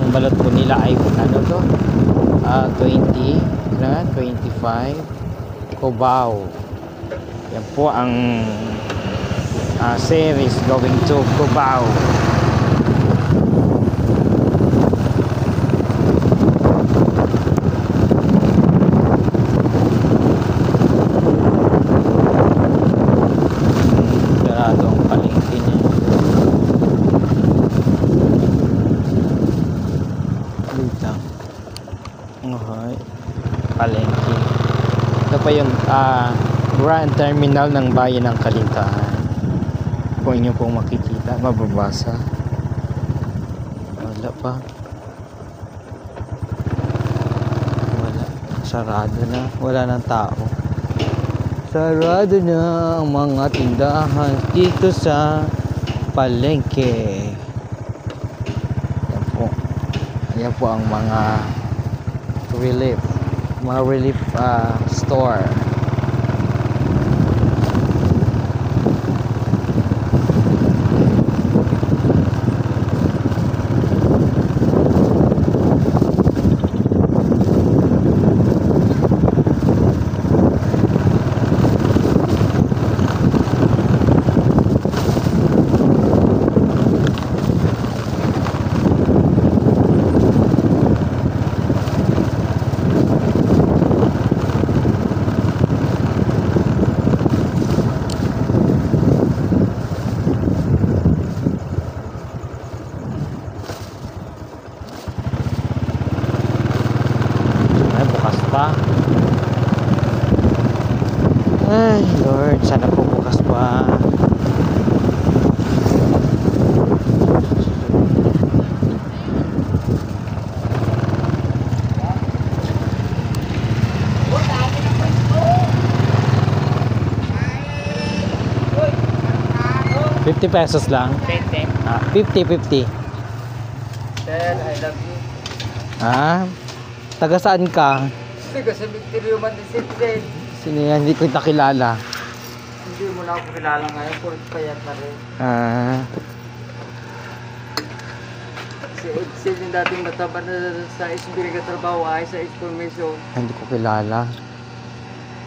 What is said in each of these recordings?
ang balot po nila ay ano to, 20 na 25 Cubao. Yan po ang series going to Cubao. Palengke. Ito pa yung Grand Terminal ng Bayan ng Kalintaan. Kung inyo pong makikita, mababasa. Wala pa. Wala. Sarado na. Wala ng tao. Sarado na ang mga tindahan dito sa palengke. Yan po. Yan po ang mga relief store. Ay Lord, sana po bukas pa. ₱50 lang. 50. Sir, I love you. Taga saan ka? Taga sa Victorio Mandisip. Sino yan? Hindi ko kilala. Hindi mo na ako kilala ngayon, puro payat na rin. Si Edsel yung dating mataba na sa SB nagkatrabaho ay sa information. Hindi ko kilala.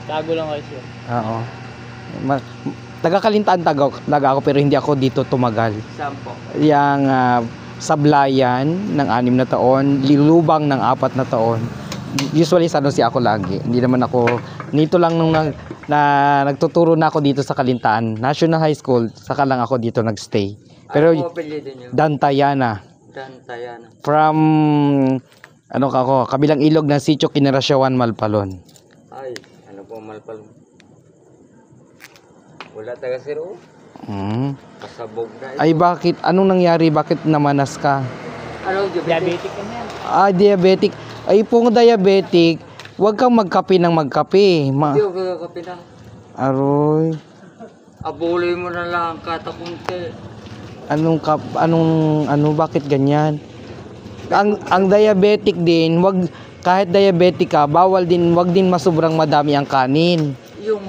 Tago lang kayo siya. Oo. Taga Kalintaan taga ako pero hindi ako dito tumagal. Saan po? Yang sablayan ng 6 na taon, lilubang ng 4 na taon. Usually sa si ako lagi. Hindi naman ako nito lang nung nagtuturo na ako dito sa Kalintaan National High School, saka lang ako dito nagstay. Pero Dantayana. From ako, kabilang ilog ng Sitio Kinarasyawan, Malpalon. Ay, ano po Malpalon? Wala taga siro. Pasabog na. Ay bakit? Anong nangyari? Bakit namanas ka? Ano, diabetic ka na yan? Diabetic. Ay pong diabetic, huwag kang magkape ng magkape. Hindi ako magkape na. Aroy. Abuloy mo na lang katakunti. Bakit ganyan? Ang diabetic din, kahit diabetic ka, bawal din, wag din masobrang madami ang kanin. Yung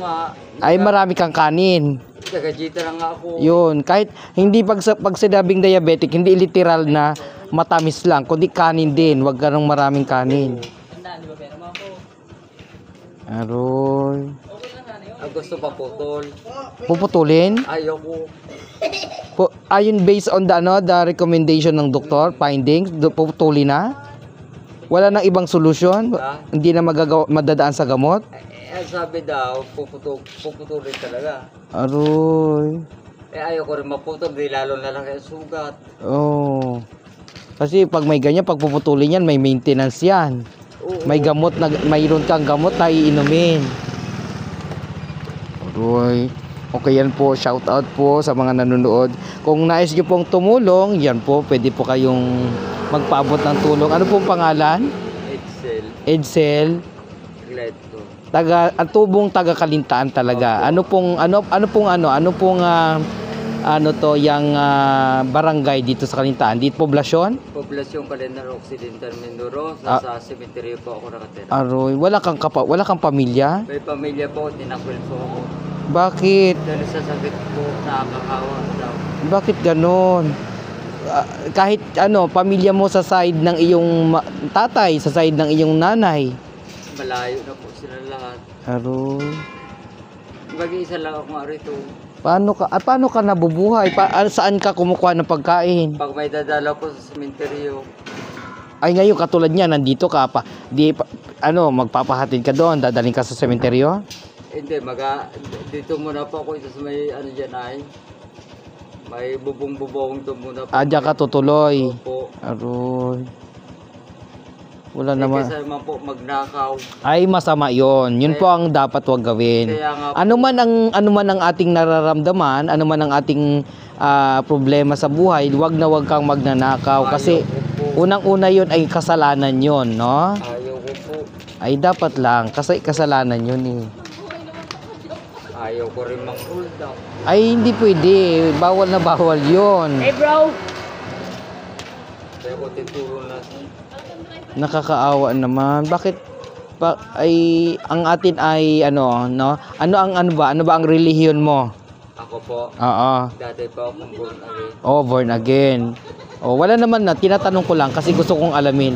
ay marami kang kanin. Tagajita lang ako. Yun, kahit hindi pag sinabing diabetic, hindi literal na matamis lang, kundi kanin din, wag ka ng maraming kanin. Aroy. Gusto pa putol. Puputulin? Ayoko. Ayun based on the recommendation ng doktor, findings, puputulin na? Wala nang ibang solusyon? Hindi na madadaan sa gamot? Sabi daw, puputulin talaga. Aroy. Ayoko rin maputol, di lalo na lang yung sugat. Oh. Kasi pag may ganyan, pag puputulin yan, may maintenance yan. May gamot, mayroon kang gamot na iinumin. Aroy. Okay, yan po, shout out po sa mga nanonood. Kung nais nyo pong tumulong, yan po, pwede po kayong magpaabot ng tulong. Ano pong pangalan? Edsel. Ang tubong taga Kalintaan talaga. Ano pong yung barangay dito sa Kalintaan? Dito poblasyon? Poblasyon Calendar Occidental Mindoro. Sa cemetery po ako nakatira. Aroy, wala kang pamilya? May pamilya po, tinakwil po ako. Bakit? Dahil sa sakit po, nakakahawa daw. Bakit ganon? kahit ano, pamilya mo sa side ng iyong tatay, sa side ng iyong nanay. Malayo na po sila lahat. Aroy. Mag-iisa lang ako nga rito. Paano ka nabubuhay? Saan ka kumukuha ng pagkain? Pag may dadala ko sa sementeryo, Ay ngayon katulad niya, nandito ka pa. Magpapahatid ka doon, dadaling ka sa sementeryo? hindi, dito muna po ako sa may ano dyan ay. May bubong-bubong doon muna po. Diyan ka tutuloy. Opo. Aroy. Wala Eh, naman. kaysa naman po magnakaw. Ay masama 'yon. Yun po ang dapat wag gawin. Kaya nga po, Ano man ang ating nararamdaman, ano man ang ating problema sa buhay, wag na wag kang magnanakaw kasi ayaw ko po. unang-una 'yon ay kasalanan 'yon, no? Ayaw ko po. Ay dapat lang kasi kasalanan 'yon eh. Ayaw ko rin mang-hold up. Ay hindi pwede, bawal na bawal 'yon. Hey bro! Kaya ko titulong na Nakakaawa naman. Bakit ang atin ay ano, no? Ano ba ang relihiyon mo? ako po. Oo. Dati po akong born again. Oh, born again. Oh, wala naman na. Tinatanong ko lang kasi gusto kong alamin.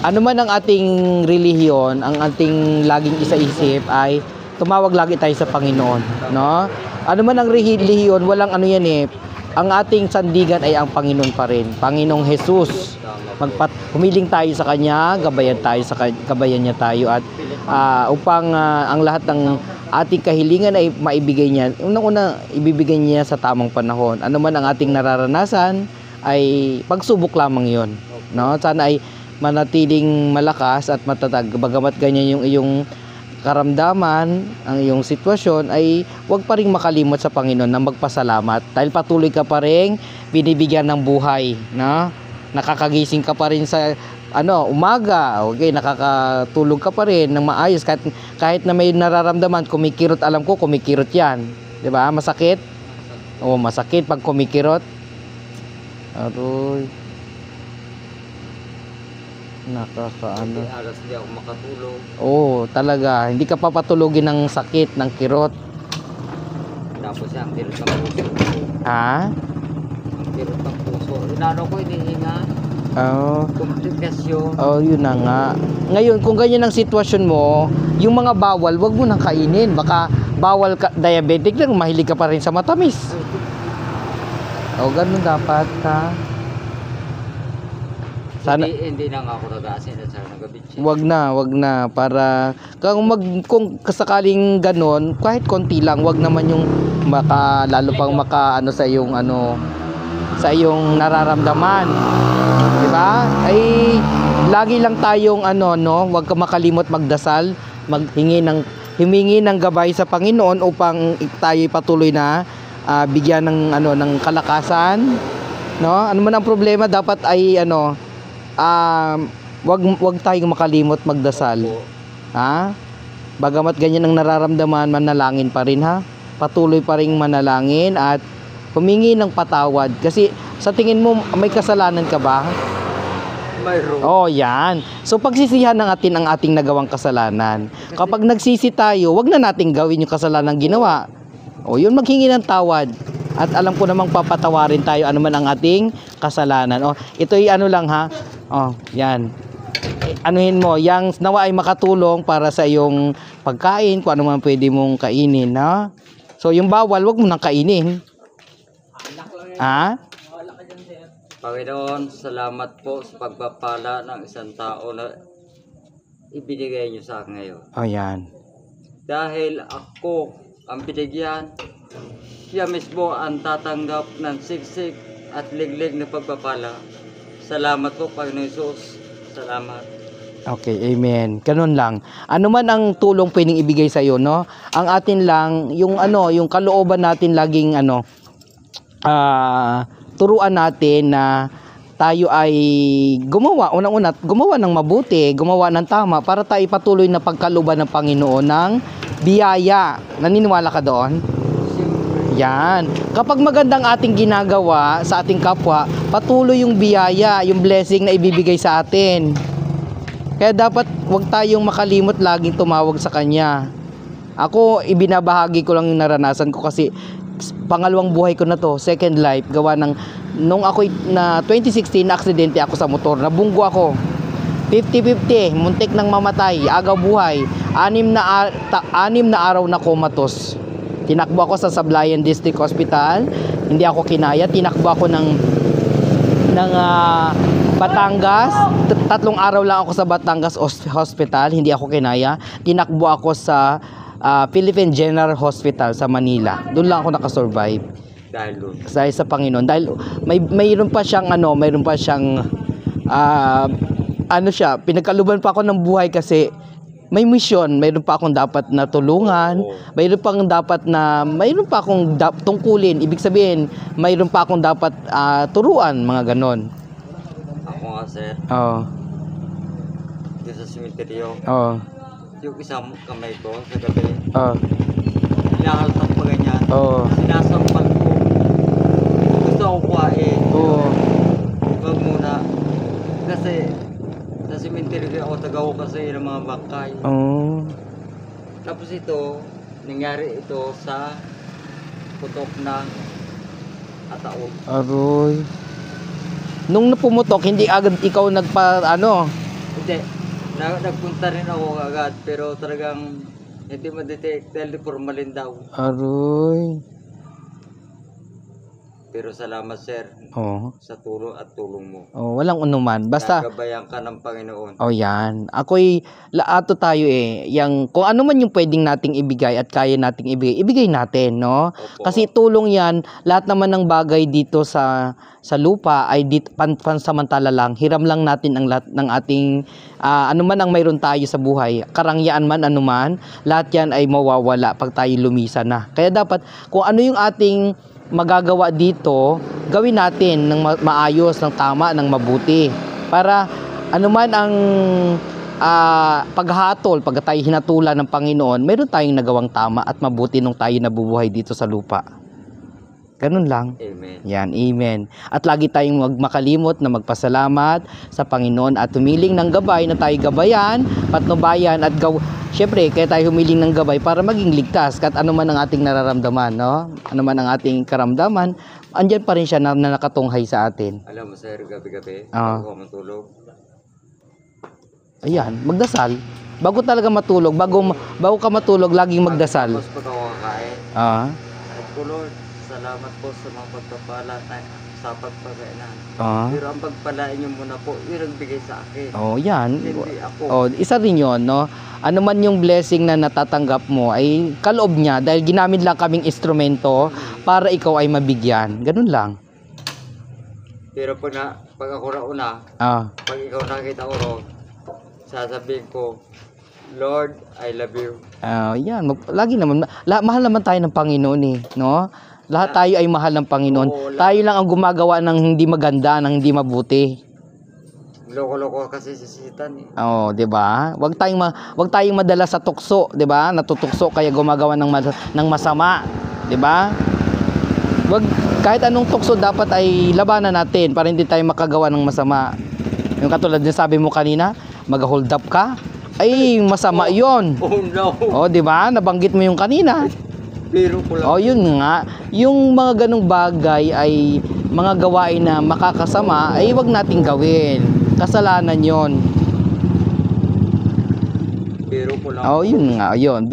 Ano man ang ating relihiyon, ang ating laging isa-isip ay tumawag lagi tayo sa Panginoon, no? Ano man ang relihiyon, walang ano yan eh. Ang ating sandigan ay ang Panginoon pa rin. Panginoong Jesus. Humiling tayo sa Kanya, gabayan niya tayo at upang ang lahat ng ating kahilingan ay maibigay niya. Unang-una, ibibigay niya sa tamang panahon. Ano man ang ating nararanasan ay pagsubok lamang 'yon, no? Sana ay manatiling malakas at matatag. Bagamat ganyan yung iyong karamdaman, ang iyong sitwasyon, ay huwag pa rin makalimot sa Panginoon na magpasalamat dahil patuloy ka pa rin binibigyan ng buhay, no? Nakakagising ka pa rin sa umaga, okay, nakakatulog ka pa rin ng maayos kahit na may nararamdaman, kumikirot, alam ko kumikirot 'yan, 'di ba? Masakit? Oo, masakit pag kumikirot. Aroy. Hindi alas di ako makatulog. Oo, talaga. Hindi ka papatulogin ng sakit, ng kirot. Tapos ang kirot ng puso. Ha? Ang kirot ng puso. Inano ko, hinihinga. Oo. Komplikasyon. Oh, yun na nga. Ngayon, kung ganyan ang sitwasyon mo, yung mga bawal, wag mo nang kainin. Baka bawal ka, diabetic lang, mahilig ka pa rin sa matamis. O, ganun dapat ka. Sana, Hindi na nga ako nag-aasin at sana nag-abitsin. wag na para kung kasakaling ganon, kahit konti lang, wag naman yung lalo pang sa iyong sa iyong nararamdaman. 'Di ba? Ay lagi lang tayong wag ka makalimot magdasal, humingi ng gabay sa Panginoon upang tayo patuloy na bigyan ng kalakasan, no? Ano man ang problema, dapat ay wag tayong makalimot magdasal. Ha? Bagamat ganyan ang nararamdaman, manalangin pa rin, ha? Patuloy pa rin manalangin at humingi ng patawad. Kasi sa tingin mo, may kasalanan ka ba? Mayroon. Oh, yan. So pagsisihan natin ang ating nagawang kasalanan. Kapag nagsisi tayo, wag na nating gawin yung kasalanan ginawa. O yun, maghingi ng tawad. At alam ko namang papatawarin tayo anuman ang ating kasalanan. O, ito ay lang, ha? Oh, yan. Anuhin mo, yang nawa ay makatulong para sa iyong pagkain, kung ano man pwede mong kainin, ha? So, yung bawal, wag mo nang kainin. Ha? Panginoon, salamat po sa pagpapala ng isang tao na ibinigay niyo sa akin ngayon. Oh, yan. Dahil ako ang binigyan, siya mismo ang tatanggap ng siksik at liglig na pagpapala. Salamat po, Panginoon Jesus. Salamat. Okay, amen. Ganun lang. Ano man ang tulong pwedeng ibigay sa iyo, no? Ang atin lang, yung kalooban natin laging turuan natin na tayo ay unang-una, gumawa ng mabuti, gumawa ng tama para tayo patuloy na pagkaluban ng Panginoon ng biyaya. Naniniwala ka doon? Yan. Kapag magandang ating ginagawa sa ating kapwa, patuloy yung biyaya, yung blessing na ibibigay sa atin. Kaya dapat wag tayong makalimot laging tumawag sa Kanya. Ako, ibinabahagi ko lang yung naranasan ko kasi Pangalawang buhay ko na to, second life, gawa ng nung ako na 2016 na aksidente ako sa motor, nabunggo ako. 50-50, muntik nang mamatay, agaw buhay. 6 na araw na comatose. Tinakbo ako sa Sablayan District Hospital, hindi ako kinaya. Tinakbo ako ng Batangas. 3 araw lang ako sa Batangas Hospital, hindi ako kinaya. Tinakbo ako sa Philippine General Hospital sa Manila. Doon lang ako nakasurvive. Dahil sa Panginoon. Dahil mayroon pa siyang pinagkaluban pa ako ng buhay kasi may mission, mayroon pa akong dapat na tulungan, mayroon pa akong tungkulin, ibig sabihin, mayroon pa akong dapat turuan, mga ganon. Ako nga, sir. Oo. Dito sa simenteryo. Oo. Yung isang kamay ko sa gabi. Oo. Hinahaltak pa ganyan. Oo. Sinasampal ko. Gusto ko kuhain. Oo. Huwag muna. Kasi sa simenteryo ako tagaw kasi ng mga bangkay. Oo. Tapos ito, nangyari ito sa putok ng ataog. Aroy. Nung napumutok, hindi agad ikaw Hindi. Nagpunta rin ako agad pero talagang hindi ma-detect dahil formalin daw. Aroy. Pero salamat, sir, Oo. sa tulong at tulong mo. Oh, walang anuman. Basta Nagabayan ka ng Panginoon. oh, yan. Ako'y laato tayo kung ano man yung pwedeng nating ibigay at kaya nating ibigay, ibigay natin, no? Opo. Kasi tulong yan, lahat naman ng bagay dito sa lupa ay pansamantala lang. Hiram lang natin ang lahat ng ating, ano man ang mayroon tayo sa buhay. Karangyaan man, ano man, lahat yan ay mawawala pag tayo lumisan na. Kaya dapat, kung ano yung ating magagawa dito, gawin natin ng maayos, ng tama, ng mabuti. Para anuman ang paghatol, pag tayo hinatulan ng Panginoon, meron tayong nagawang tama at mabuti nung tayo nabubuhay dito sa lupa. Ganun lang. Amen. Yan, amen. At lagi tayong makalimot na magpasalamat sa Panginoon at humiling ng gabay na tayo gabayan, patnubayan at syempre, kaya tayo humiling ng gabay para maging ligtas kahit ano man ang ating nararamdaman, no? Ano man ang ating karamdaman, andyan pa rin siya na nakatunghay sa atin. Alam mo, sir, gabi-gabi, Ah. bago ako matulog, Ayan, magdasal. Bago talaga matulog, bago ka matulog, laging magdasal. tapos pag ako kakain, Ah, sabi ko, Lord, salamat po sa mga pagpapala sa pagpapainan. ah. Pero ang pagpalain niyo muna po, yun ang bigay sa akin. Oh, yan. Hindi ako. Oh, isa rin 'yon, no? Ano man yung blessing na natatanggap mo ay kaloob niya dahil ginamit lang kaming instrumento para ikaw ay mabigyan. Ganun lang. Pero pag ako rauna, Ah, pag ikaw nakita ko ron, sasabihin ko, Lord, I love you. yan. Lagi naman mahal naman tayo ng Panginoon no? Lahat tayo ay mahal ng Panginoon. Oo, Tayo lang ang gumagawa ng hindi maganda, ng hindi mabuti. Loko-loko kasi si Satan eh. Oh, 'di ba? Wag tayong madala sa tukso, 'di ba? Natutukso kaya gumagawa ng masama, 'di ba? Wag kahit anong tukso dapat ay labanan natin para hindi tayo makagawa ng masama. Yung katulad din sabi mo kanina, mag-hold up ka. Ay, masama 'yon. Oh no! Oh, 'di ba? Nabanggit mo yung kanina. Biro ko lang. Oh, yun nga. Yung mga ganong bagay ay mga gawain na makakasama ay wag nating gawin. Kasalanan 'yon. Biro ko lang. Oh, yun nga, yun.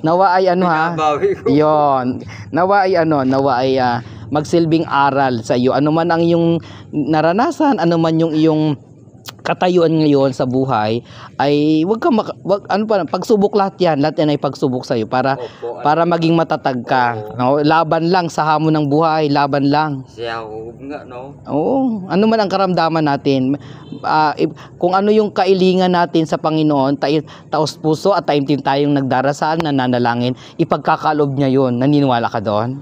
Nawa ay Binabawi ko. Yun. Nawa ay magsilbing aral sa iyo. Ano man ang iyong naranasan, ano man yung iyong katayuan ngayon sa buhay, ay pagsubok lahat yan ay pagsubok sa iyo para Opo, para maging matatag ka. No? Laban lang sa hamon ng buhay, laban lang. siya nga, no? Oo, ano man ang karamdaman natin, kung ano yung kailingan natin sa Panginoon, taos puso at taimtim tayong nagdarasal, nananalangin, ipagkakalob niya yun. Naniniwala ka doon?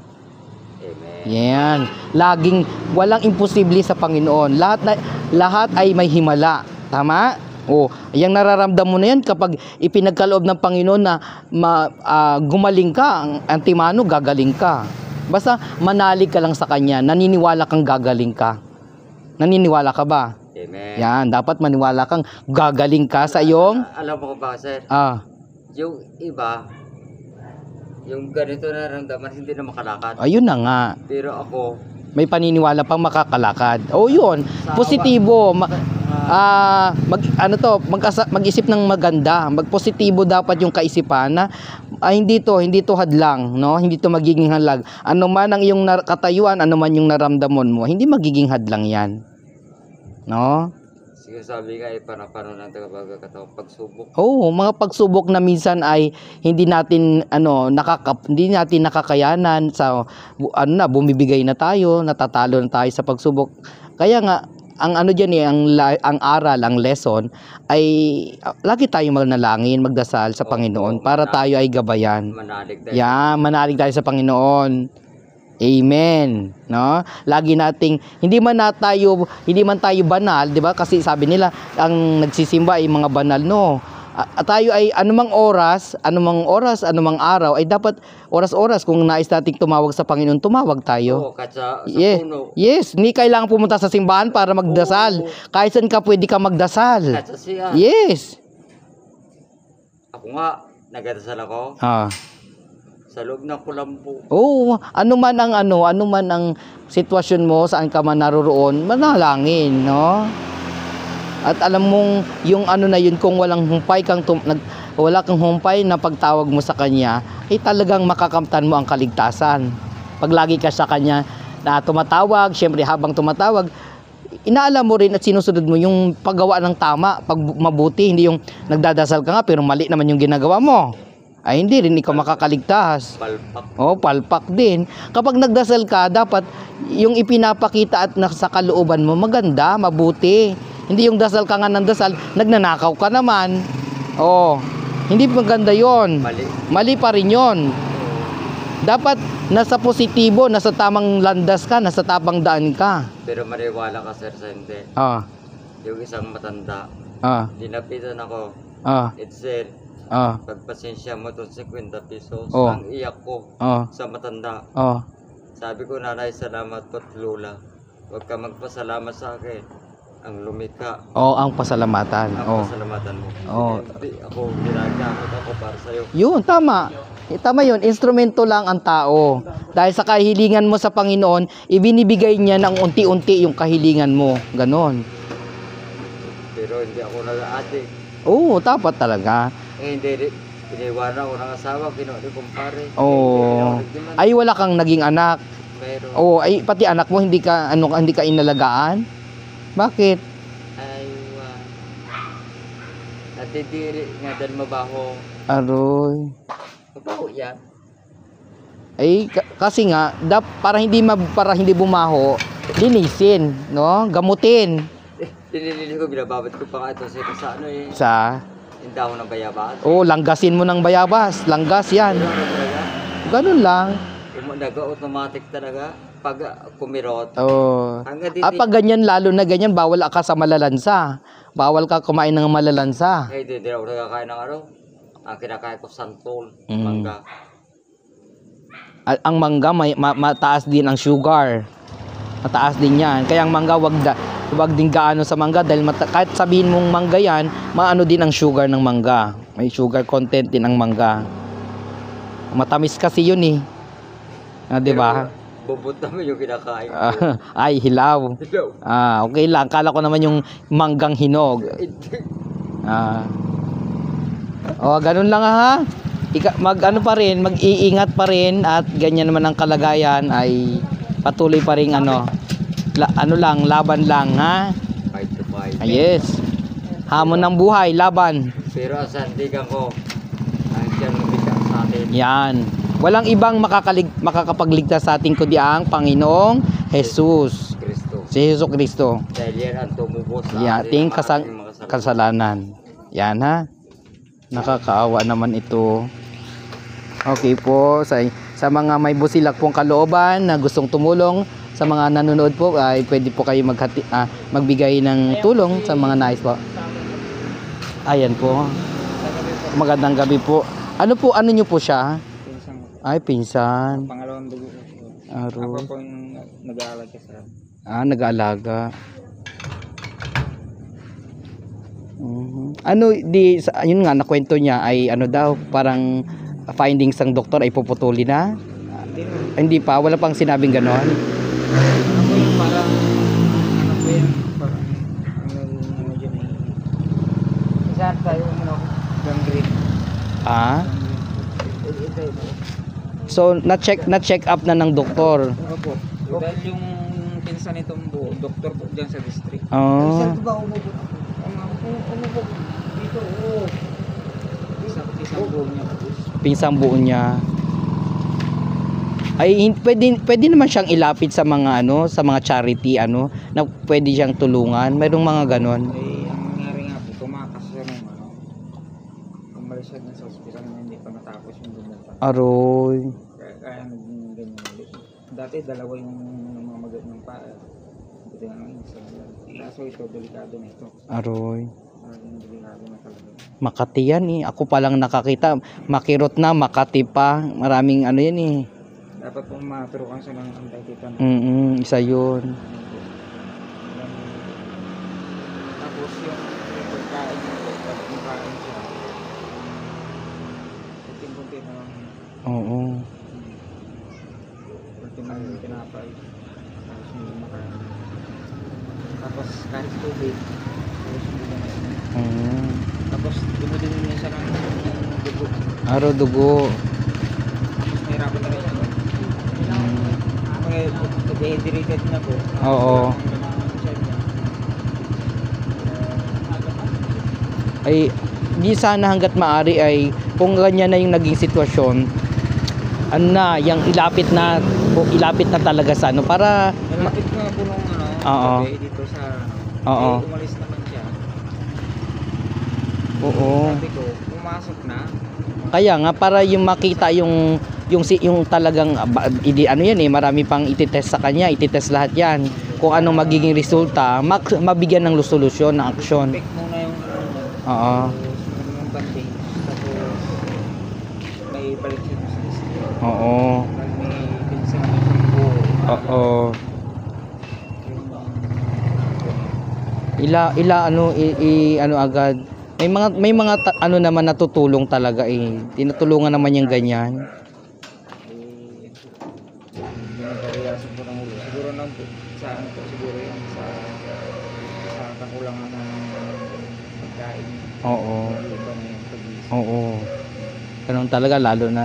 Amen. Yan. Laging walang imposible sa Panginoon. Lahat ay may himala. Tama? Oh, yung nararamdam mo na yan kapag ipinagkaloob ng Panginoon na gumaling ka, ang antimano gagaling ka. Basta manalig ka lang sa Kanya, naniniwala kang gagaling ka. Naniniwala ka ba? Amen. Yan, dapat maniwala kang gagaling ka sa iyong Alam mo ko ba, sir? ah, Yung iba, yung ganito na naramdaman, hindi na makalakad. Ayun na nga. Pero ako, May paniniwala pang makakalakad. O yun, positibo. Mag-isip ng maganda. Magpositibo dapat yung kaisipan na hindi to hadlang, no? Hindi to magiging hadlang. Ano man ang iyong katayuan, ano man yung naramdaman mo, hindi magiging hadlang 'yan. No? sige sabi nga, para lang ito kapag katawang pagsubok. Oo, mga pagsubok na minsan ay hindi natin nakakayanan sa bumibigay na tayo, natatalo na tayo sa pagsubok. Kaya nga ang ang aral, ang lesson ay lagi tayong manalangin, magdasal sa Panginoon para tayo ay gabayan. Manalig tayo. Manalig tayo sa Panginoon. Amen, no? Lagi nating hindi man tayo banal, 'di ba? Kasi sabi nila ang nagsisimba ay mga banal, no. Tayo ay anumang oras, anumang araw ay dapat oras-oras kung nais nating tumawag sa Panginoon, tumawag tayo. Oo, kahit sa Yes. puno. Yes, hindi kailangan pumunta sa simbahan para magdasal. Kahit saan ka pwede ka magdasal. Kahit sa siya. Yes. Ako nga, nagdasal ako sa loob ng kulambo. Oh, ano man ang sitwasyon mo, saan ka man naroroon, manalangin, no? At alam mong yung yun, kung walang humpay wala kang humpay na pagtawag mo sa kanya, ay talagang makakamtan mo ang kaligtasan. Pag lagi ka sa kanya na tumatawag, syempre habang tumatawag, inaalam mo rin at sinusunod mo yung paggawa ng tama, pag mabuti, hindi yung nagdadasal ka nga pero mali naman yung ginagawa mo. Ay hindi rin ikaw makakaligtas. Palpak. Palpak din. Kapag nagdasal ka, dapat yung ipinapakita at nasa kalooban mo maganda, mabuti. Hindi yung dasal ka nga ng dasal, nagnanakaw ka naman. Hindi maganda yon. Mali pa rin yon. Dapat nasa positibo, nasa tamang landas ka, nasa tamang daan ka. Pero maniwala ka, sir, sa hindi. Yung isang matanda, dinapitan ako. It said, pagpasensya mo itong 50 pesos, ang iyak ko sa matanda. Sabi ko, nanay, salamat po't lola. Huwag ka magpasalamat sa akin. Ang lumika. Ang pasalamatan. Ang pasalamatan mo. Hindi ako ginagamit ako para sa'yo. Yun, tama. Tama yun. Instrumento lang ang tao. Dahil sa kahilingan mo sa Panginoon, ibinibigay niya ng unti-unti yung kahilingan mo. Ganon. Pero hindi ako nag-aadik. Dapat talaga. Hindi. Iniwanan ako ng asawa, kinuha ni kumpare. Ay, wala kang naging anak. Pero, ay pati anak mo hindi ka inalagaan? Bakit? Aywa. Natitiri nga dahil mabaho. Aroy. Mabaho yan. Ay kasi nga para hindi bumaho, linisin, no? Gamutin. Dinilinis ko, binababad ko pa nga ito sa Sa? Yung dahon ng bayabas. Langgasin mo ng bayabas. Langgas yan. Ganun lang. Nag-automatic talaga. Pag kumirot. Pag ganyan, lalo na ganyan, bawal ka sa malalansa. Bawal ka kumain ng malalansa. Hindi ako nagkakain ng ang kinakain ko santol, mangga. Ang mangga, mataas din ang sugar. Mataas din yan. Kaya ang mangga, wag din gaano sa mangga dahil kahit sabihin mong mangga yan, maano din ang sugar ng mangga. May sugar content din ang mangga. Matamis kasi yun eh. Di ba? Bubot naman yung kinakain. Ay, hilaw. Okay lang. Kala ko naman yung manggang hinog. Ganun lang ha. Mag-iingat pa rin at ganyan naman ang kalagayan ay patuloy pa rin laban lang ha. Fight to fight. Yes. Hamon ng buhay, laban. Pero ang sandigan ko, ang siyang lumika sa atin. Yan. Walang ibang makakapagligtas sa atin kundi ang Panginoong Jesus. Si Hesus Kristo. Dahil yan ang tumubos sa ating kasalanan. Yan ha. Nakakaawa naman ito. Okay po. Sa mga may busilak pong kalooban na gustong tumulong, sa mga nanonood po ay pwede po kayo magbigay ng tulong sa mga nais po. Ayan po. Magandang gabi po. Ano nyo po siya? Ay, pinsan. Pangalawang dugo. Ako po yung nag-aalaga sa nag-aalaga. Yun nga, nakwento niya ay daw, parang findings ng doktor ay puputuli na? Hindi mo. Hindi pa, wala pang sinabing ganon. Ano po yung parang, ano po yan, parang, ano dyan eh. Saan tayo muna ako? Gangrene. Ah? Ito. So, na-check up na ng doktor. Opo. Dahil yung pinsan nitong buo, doktor po dyan sa district. Oh. ba umubo? Umubo. Dito, oo. Isang buo niya po. Pinsang buo niya. Ay pwede naman siyang ilapit sa mga sa mga charity na pwede siyang tulungan. Mayroong mga ganon. Eh, ang nangyari nga po, tumakas siya nung umalis siya dun sa ospital na hindi pa matapos yung bumata. Aroy. Kaya naging ganyan ulit. Dati dalawa yung mga magat ng paa. Buti nga ngayon isa lang. Kaso ito, delikado na ito. Aroy. Maraming delikado na talaga. Makati yan eh. Ako palang nakakita. Makirot na, Makati pa. Maraming yan eh. Dapat po maturukan siya ng anti-titan. Isa yun. Tapos yung pagkain niya, pag kumakain siya, kunti-kunti na lang. Oo. Kunti na yung tinapay. Tapos hindi makain. Tapos kahit tubig. Tapos hindi na Mm. Tapos dumudin niya siya ng dugo. Aro dugo. Nahirapan na rin siya. Dehydrated na po. Oo. Ay di sana hangga't maaari ay kung ganyan na yung naging sitwasyon yung ilapit na talaga sa para Nalapit ko nga po nung Oo. gabi dito sa Oo. eh, umalis naman siya. oo. Sabi ko, pumasok na. Kaya nga para yung makita yung talagang marami pang ititest sa kanya, ititest lahat yan. Kung anong magiging resulta, mabigyan ng solusyon, ng aksyon. Pick muna yung Oo. tapos yung banding. Tapos may balik siya sa district. Oo. May pinsan naman siyang buo. Oo. Agad. May mga naman natutulong talaga eh. Tinutulungan naman yung ganyan. Binabawasan po ng ulo. Siguro nang sa ano po, siguro yung sa kakulangan ng pagkain. Oo. Iba na yung pag-iisip. Oo. Ganun talaga lalo na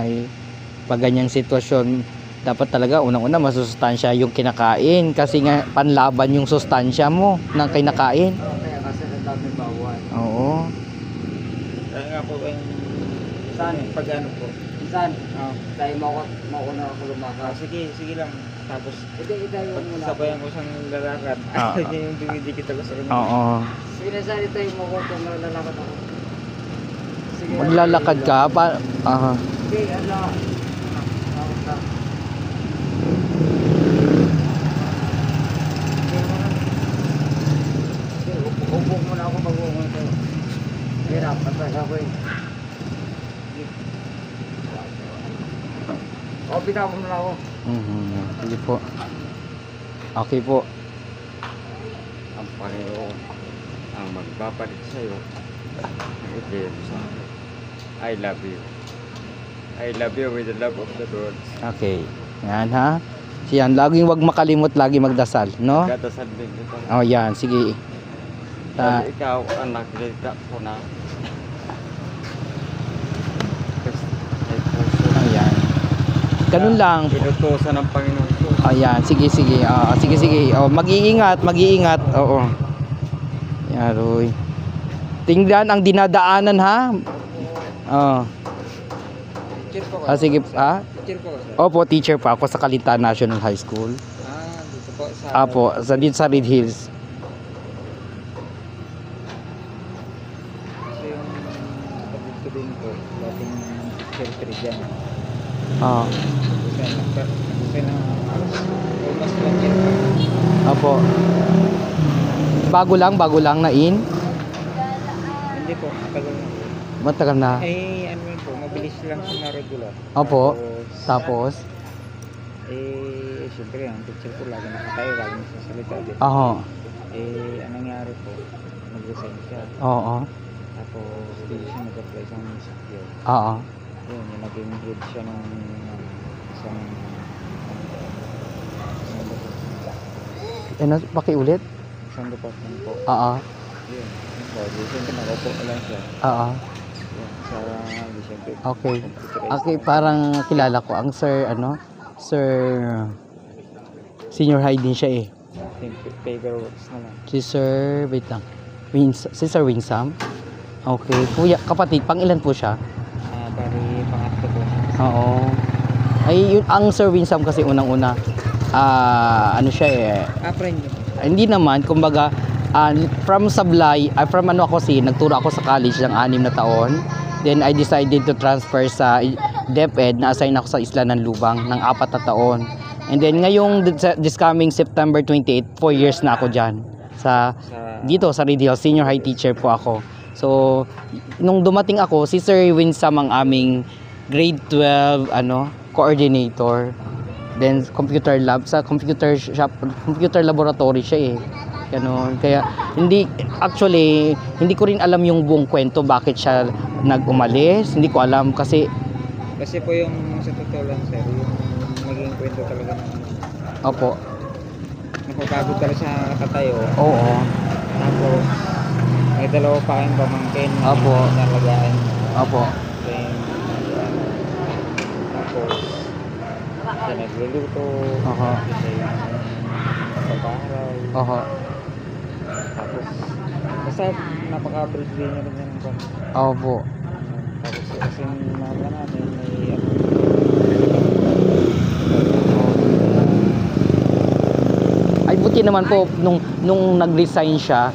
pag ganyang sitwasyon, dapat talaga unang-una masustansya yung kinakain kasi nga panlaban yung sustansya mo ng kinakain. Kaya kasi ang dami bawal. Oo. Kaya nga po yung Saan? pag ano po. Saan? Ah, Tayo mauna ako lumakas. sige lang. Tapos Ito yung muna. sabayan ko siyang lalakad. Ah. Yung dumidikit ako sa kanya. Oo. Sige na saan ito yung mukha kung lalakad ako. Sige. Maglalakad ka Sige, ala. Tawag na. Upo muna ako mag-uungo ito. Hirap, patay ako eh. O, bitaw mo na ako. Sige po. Okay po. Ang Panginoon ang magpapalit sa iyo ng ibigay sa akin. I love you. I love you with the love of the Lord. Okay. Yan ha. Siyan, laging wag makalimot, lagi magdasal, no? Gadasal din ito. Oh, yan, sige. Dahil ikaw ang nakikita ko na ay puso. Ayan. Ganun lang. Inutusan ng Panginoon ko. Ayan, sige. Sige. Oh, mag-iingat. Oo. Yan, Roy. Tingnan ang dinadaanan ha. Oh. Teacher po Sige. Teacher po sir. Opo, teacher pa ako sa Kalinta National High School. Dito po sa Dito sa Red Hills. Kasi yung kapatid ko din po, dating teacher dyan. Ah, Kasi na almost 1 year pa. opo. Bago lang na in. Hindi po, matagal na. Matagal na. Ano yun po, mabilis lang siya na regular. Opo. Tapos, siyempre ang teacher ko lagi nakatayo, lagi nagsasalita din. Anong nangyari po, nag-resign siya. Oo. Tapos, hindi siya nag-apply sa munisipyo. Oo. Yun, yung naging head siya ng isang Ano, pakiulit? isang department po. Oo. Yun. So, di siyempre nakaupo na lang siya. Oo. Yun. Sa, di siyempre. Okay. computerized Okay, na. parang kilala ko ang Sir Sir Senior high din siya eh. I think paperworks na lang. Si Sir, wait lang. Si Sir Winsam. Okay. Kuya, kapatid, pang ilan po siya? Bali, pangatlo po siya. Oo. Ay, yun, ang Sir Winsam kasi unang-una, ano siya eh, Friend niyo. hindi naman, kumbaga, from Sablay, from ano ako nagturo ako sa college ng 6 na taon. Then I decided to transfer sa DepEd, na-assign ako sa Isla ng Lubang ng 4 na taon. And then ngayong this coming September 28, 4 years na ako dyan. Dito sa Red Hills, senior high teacher po ako. So, nung dumating ako, si Sir Winsam ang aming grade 12 coordinator. Then computer lab, sa computer shop, computer laboratory siya eh. Ganon. Kaya hindi ko rin alam yung buong kwento bakit siya nag-umalis. Hindi ko alam kasi Po yung sa totoo lang, sir, yung naging kwento talaga ng opo. napapagod talaga sa katayo. Oo. Tapos, may dalawa pa kayong pamangkin na Opo. nalagaan. Opo. Then, tapos, siya nagluluto. Oho. Siya yung nagpapaharal. Oho. Tapos, basta napaka-breadwinner rin yan ng pamangkin. Opo. Tapos, kasi yung mama namin may Ay buti naman po nung nag-resign siya,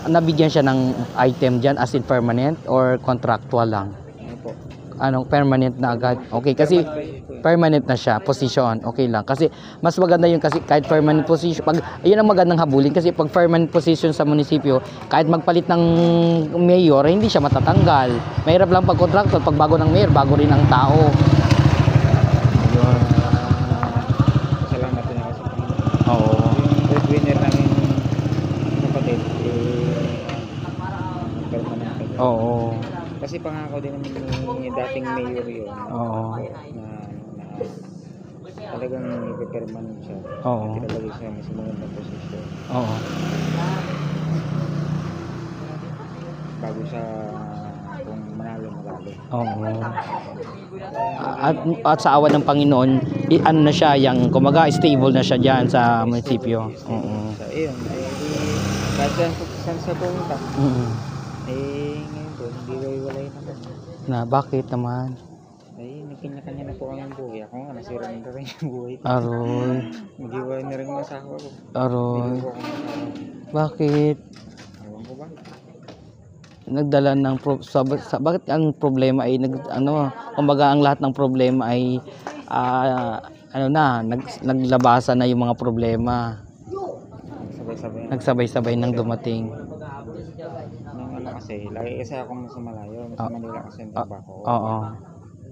nabigyan siya ng item diyan as in permanent or contractual lang. ano po. Permanent na agad. Okay, kasi permanent na siya, position, okay lang. Kasi mas maganda yun kasi kahit permanent position, ayun ang magandang habulin kasi pag permanent position sa munisipyo, kahit magpalit ng mayor, hindi siya matatanggal. Mahirap lang pag contractor, pag bago ng mayor, bago rin ang tao. Ayun. Salamat din ako sa Panginoon. Oo. Yung breadwinner namin kapatid, permanent. Oo. Kasi pangako din naman ni dating mayor yun. Oo. Na talagang permanent siya. Oo. Tinalagay siya sa magandang posisyon. Oo. Bago siya kung manalo. Oo. At sa awa ng Panginoon, ano na siya, yung kumaga stable na siya diyan sa munisipyo. Oo. So, ayun. Kahit saan siya pumunta. Ngayon po, hindi iwalay naman. Na bakit naman? Nagkanya-kanya na po kami buhay. Ako nga, nasira na rin yung buhay ko. Aroy. Mag-iwalay na rin yung asawa ko. Aroy. Hindi po ako nakakawa. Bakit? Ewan ko ba? Nagdala ng bakit ang problema ay kumbaga ang lahat ng problema ay naglabasan na yung mga problema. Sabay-sabay. Nagsabay-sabay nang dumating. Nung kasi, lagi kasi ako sa malayo. Sa Manila kasi ang trabaho. Oo.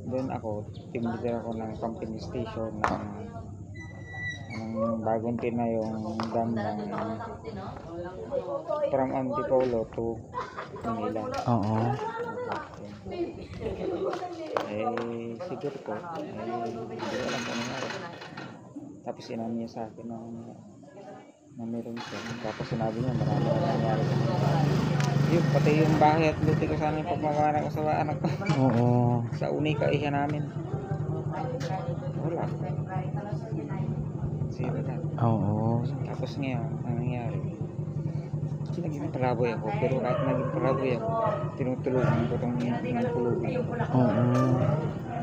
Doon ako, team leader ako ng pumping station ng bagong tinayong dam ng from Antipolo to Manila. Oo. Siguro po, hindi ko alam kung nangyari. Tapos sinabi niya sa akin na meron siya. Tapos sinabi niya marami na nangyari. Yun, pati yung bahay at luti ko sana yung pagmamana ko sa anak ko. Oo. Sa unika iha namin. Wala. Zero na. Oo. Tapos ngayon, ang nangyari, naging palaboy ako. Pero kahit naging palaboy ako, tinutulungan ko itong pulubi. Oo.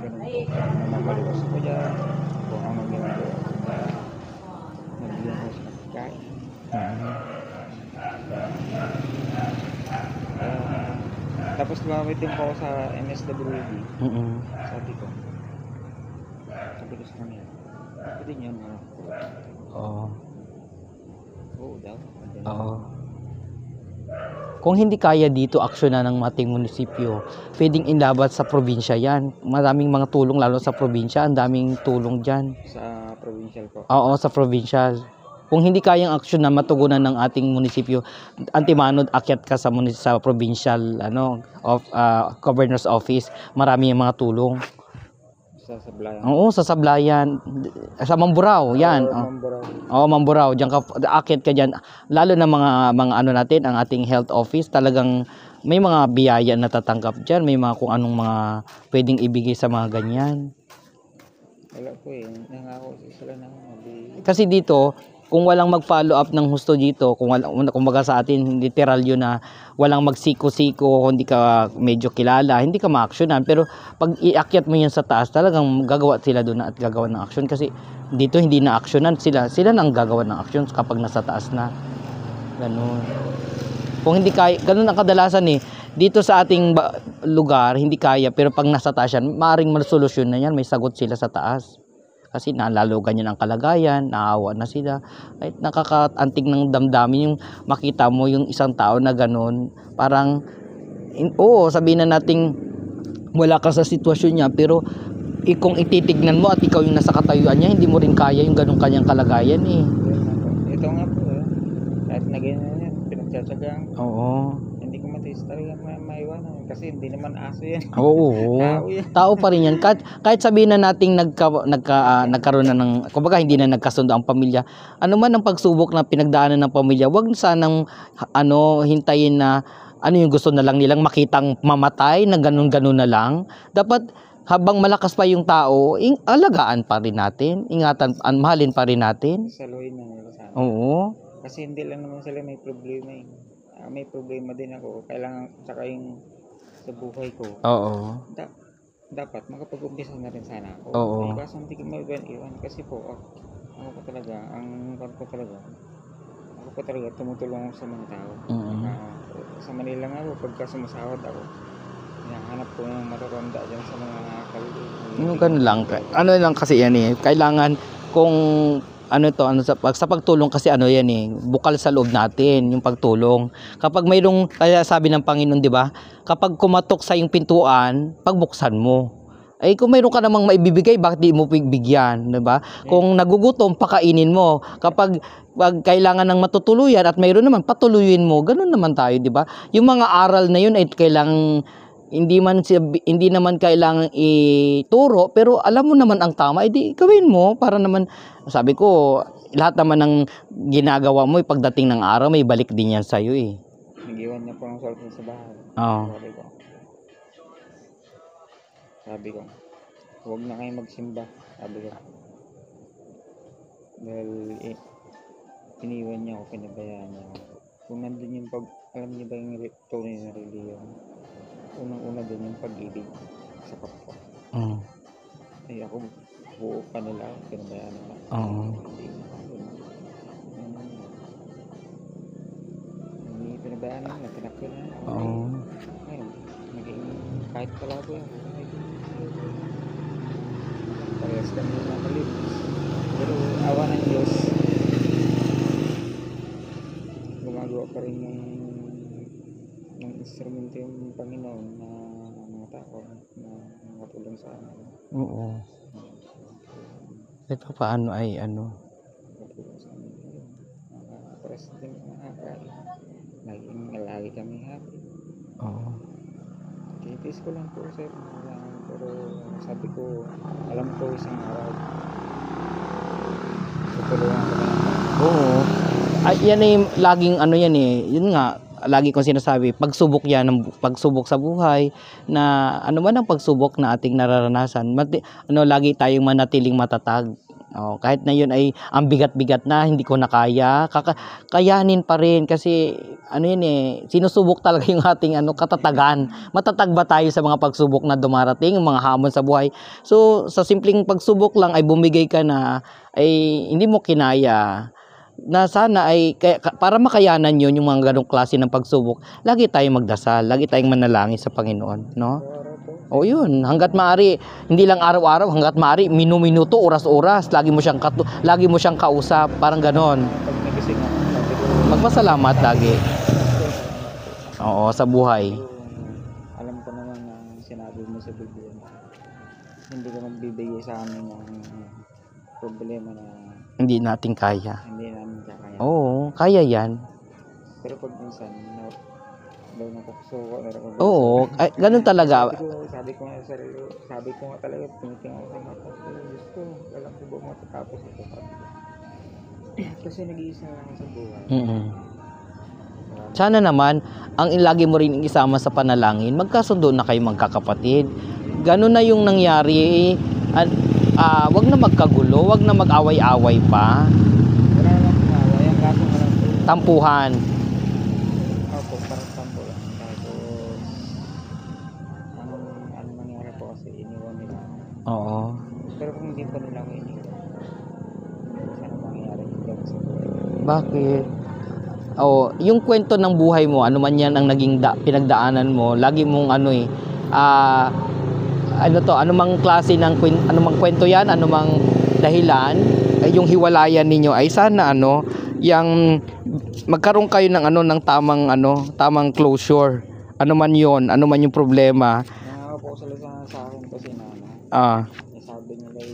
Ganun po. Namamaluwas ko dyan. Kung anong ginagawa ko. Nabigyan ko sa pagkain. Tapos lumamit din po ako sa MSWD. Sabi ko sa kanya, pwede niyo na ako. Oo. Oo daw. Oo. Kung hindi kaya dito aksyonan ng ating munisipyo, pwedeng inlabat sa probinsya yan. Maraming mga tulong lalo sa probinsya, ang daming tulong dyan. Sa provincial po. Oo, sa provincial. Kung hindi kayang aksyon na matugunan ng ating munisipyo, antimanod akyat ka sa provincial governor's office, marami yung mga tulong. Sa Sablayan. Oo, sa Sablayan, sa Mamburao, yan. Or Mamburao. Oo, Mamburao, diyan ka akyat ka diyan. Lalo na mga ano natin, ang ating health office, talagang may mga biyaya na tatanggap diyan, may mga kung anong mga pwedeng ibigay sa mga ganyan. Wala po eh. Nangako sila na hindi. Kasi dito, kung walang mag-follow up ng husto dito, kumbaga sa atin, literal yun na walang magsiko-siko, hindi ka medyo kilala, hindi ka ma-actionan. Pero pag iakyat mo yan sa taas, talagang gagawa sila doon at gagawa ng action. Kasi dito hindi na actionan sila. Sila na ang gagawa ng action kapag nasa taas na. Ganun. Kung hindi kaya, ganun ang kadalasan eh. Dito sa ating lugar, hindi kaya. Pero pag nasa taas yan, maaaring masolusyon na yan. May sagot sila sa taas. Kasi nalalo ganyan ang kalagayan, naawa na sila. Kahit nakakaantig ng damdamin yung makita mo yung isang tao na ganun. Parang, oo, sabihin na nating wala ka sa sitwasyon niya, pero kung ititignan mo at ikaw yung nasa katayuan niya, hindi mo rin kaya yung ganung kanyang kalagayan eh. Ito nga po eh. Kahit na ganyan yan, pinagtsatsagaan. Oo. Hindi ko matiis talaga maiwanan. Kasi hindi naman aso yan. Oo. Tao yan. Tao pa rin yan. Kahit sabihin na nating nagkaroon na ng, kumbaga hindi na nagkasundo ang pamilya. Ano man ang pagsubok na pinagdaanan ng pamilya, wag sanang hintayin na yung gusto na lang nilang makitang mamatay na ganun-ganun na lang. Dapat habang malakas pa yung tao, alagaan pa rin natin. Ingatan, mahalin pa rin natin. Saluhin na nila sana. Oo. Kasi hindi lang naman sila may problema eh. May problema din ako. Kailangan, tsaka yung sa buhay ko. Oo. Dapat makapag-umpisa na rin sana ako. Oo. Kaso hindi ko maiwan kasi po, ako po talaga, ako po talaga tumutulong sa mga tao. Sa Manila nga po, pagka sumasahod ako, hanap ko ng mataronda dyan sa mga kalye. Yung ganun lang. Ano lang kasi yan eh. Kailangan kung sa pagtulong kasi yan eh, bukal sa loob natin yung pagtulong. Kapag mayroong, kaya sabi ng Panginoon, di ba? Kapag kumatok sa yung pintuan, pagbuksan mo. Ay kung mayroon ka namang maibibigay, bakit di mo bigyan, di ba? Kung nagugutom, pakainin mo. Kapag kailangan ng matutuluyan at mayroon naman, patuluyin mo. Ganun naman tayo, di ba? Yung mga aral na yun ay kailangang hindi naman kailangan ituro, pero alam mo naman ang tama, edi gawin mo para naman, sabi ko, lahat naman ng ginagawa mo pagdating ng araw may balik din yan sa'yo eh. Nag-iwan niya po ng salt sa bahay. Oo. Sabi ko, huwag na kayo magsimba. Sabi ko, dahil iniwan niya ako, pinabayaan niya ako. Kung nandun yung alam niyo ba yung tunay na reliyon? Unang-una din yung pag-ibig sa kapwa. Ay ako, buo pa nila, pinabayaan nila. Hindi pinabayaan nila, tinakbo na. Ngayon, naging kahit palabo yan. Parehas kami na malinis. Pero awa ng Diyos, gumagawa pa rin ng instrumento yung Panginoon na mga tao na makatulong sa amin. Oo. Ito paano ay Makatulong sa amin. Pares din lagi kami happy. Oo. Titis ko lang po sir. Pero sabi ko, alam ko isang araw tutulungan ko na. Oo. Ay, yan ay laging yan eh. Yun nga, lagi kong sinasabi, pagsubok sa buhay na ano man ang pagsubok na ating nararanasan, lagi tayong manatiling matatag. Kahit na yun ay ang bigat-bigat na, hindi ko na kaya, kayanin pa rin kasi yun eh, sinusubok talaga yung ating katatagan. Matatag ba tayo sa mga pagsubok na dumarating, yung mga hamon sa buhay? So, sa simpleng pagsubok lang ay bumigay ka na, ay hindi mo kinaya, na sana ay para makayanan yun yung mga ganong klase ng pagsubok, lagi tayong magdasal, lagi tayong manalangin sa Panginoon, no? O yun, hangga't maaari, hindi lang araw-araw, hangga't maaari, minuto, oras-oras, lagi mo siyang kausap, parang ganon. Pag nagising ako, sabi ko, Magpasalamat lagi. Oo, sa buhay. alam ko naman na sinabi mo sa Biblia, hindi ka magbibigay sa amin ng problema na Hindi natin kaya. Hindi namin kakaya. Oo, kaya yan. Pero pag minsan, daw nakukusuko na rin ako. Oo, ay, ganun talaga. Sabi ko nga sa sarili, sabi ko nga talaga, tinitingnan ko sa mata ko, Diyos ko, alam ko ba matatapos ito, sabi ko. Kasi nag-iisa lang ako sa buhay. Mm. Sana naman, ang lagi mo rin isama sa panalangin, magkasundo na kayo magkakapatid. Ganun na yung nangyari. Wag na magkagulo, wag na mag-away-away pa. Wala lang kumawa, yung kaso nga lang po. Tampuhan. Opo, parang tampo lang. Tapos, ano nangyari po kasi iniwan nila. Oo. Pero kung hindi pa nila ako iniwan, sana mangyayari yung gano'n sa buhay. Bakit? Oh, yung kwento ng buhay mo, ano man yan ang naging pinagdaanan mo, lagi mong ano mang klase ng ano mang kwento yan, ano mang dahilan, yung hiwalayan ninyo ay sana yung magkaroon kayo ng ng tamang closure. Ano man yon, ano man yung problema. Nakaka po sila sa akin kasi sabi nila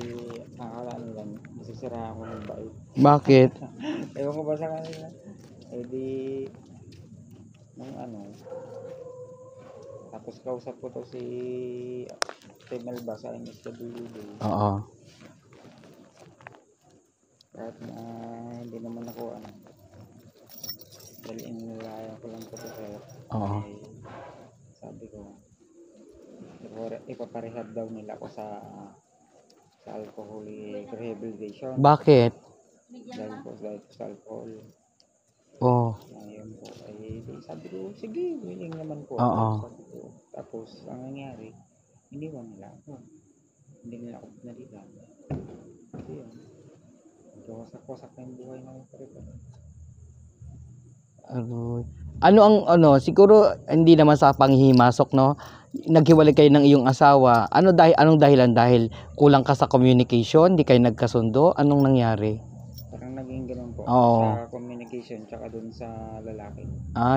akala nila masisira ako ng bait. Bakit? Ewan ko ba sa kanila? Eh di, tapos kausap ko to si Melba sa MSWD. Oo. Kahit na hindi naman ako dahil inilayan ko lang po sir. Oo. Ay, sabi ko, ipaparehab daw nila ako sa alcoholic rehabilitation. Bakit? Dahil po sa alcohol. Oh. Ayun po. Ay, sabi ko, sige, willing naman po. Oo. Sabi ko. Tapos, ang nangyari, hindi mo nila ako. Hindi nila ako pinalitan. Kasi yun. Wasak-wasak na yung buhay namin parito. Siguro hindi naman sa panghihimasok, no? Naghiwalay kayo ng iyong asawa. Anong dahilan? Dahil kulang ka sa communication, di kayo nagkasundo? Anong nangyari? Parang naging ganun po. Oo. Sa communication, tsaka dun sa lalaki.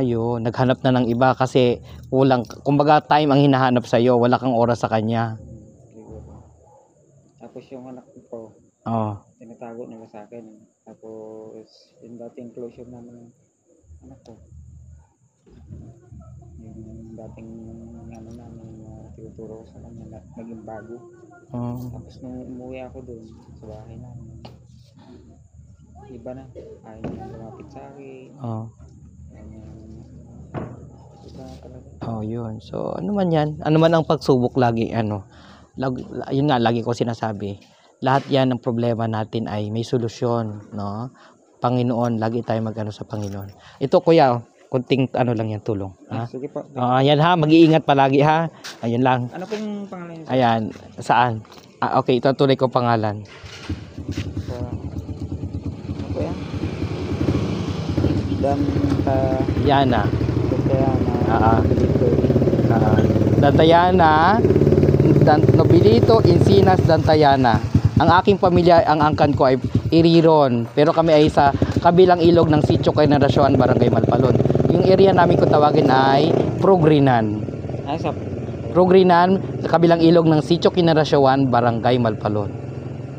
Yun. Naghanap na ng iba kasi kulang. Kumbaga time ang hinahanap sa'yo. Wala kang oras sa kanya. Siguro. Tapos yung anak ko po, tinatago nila sa akin. Tapos, yung dating closure naman ng anak ko. Yung dating namin tinuturo ko sa kanya, naging bago. Tapos nung umuwi ako doon sa bahay namin, iba na. Ayaw niya lumapit sa akin. Iba talaga. Yun. So, ano man yan? Ano man ang pagsubok lagi, yun nga, lagi ko sinasabi. Lahat yan ng problema natin ay may solusyon, no? Panginoon, lagi tayo sa Panginoon. Ito, kuya, kunting lang yan, tulong. Ha? Sige po. Ayan ha, mag-iingat palagi ha. Ayun lang. Ano pong pangalan niyo? Ayan, saan? Okay, ito ang tunay ko pangalan. Ano po yan? Yana. Dantayana. Dantayana, Nobilito, Encinas, Dantayana. Ang aking pamilya, ang angkan ko ay Iriron. Pero kami ay sa kabilang ilog ng Sitio Kinarasyoan, Barangay Malpalon. Yung area namin kung tawagin ay Progrinan. Progrinan, sa kabilang ilog ng Sitio Kinarasyoan, Barangay Malpalon.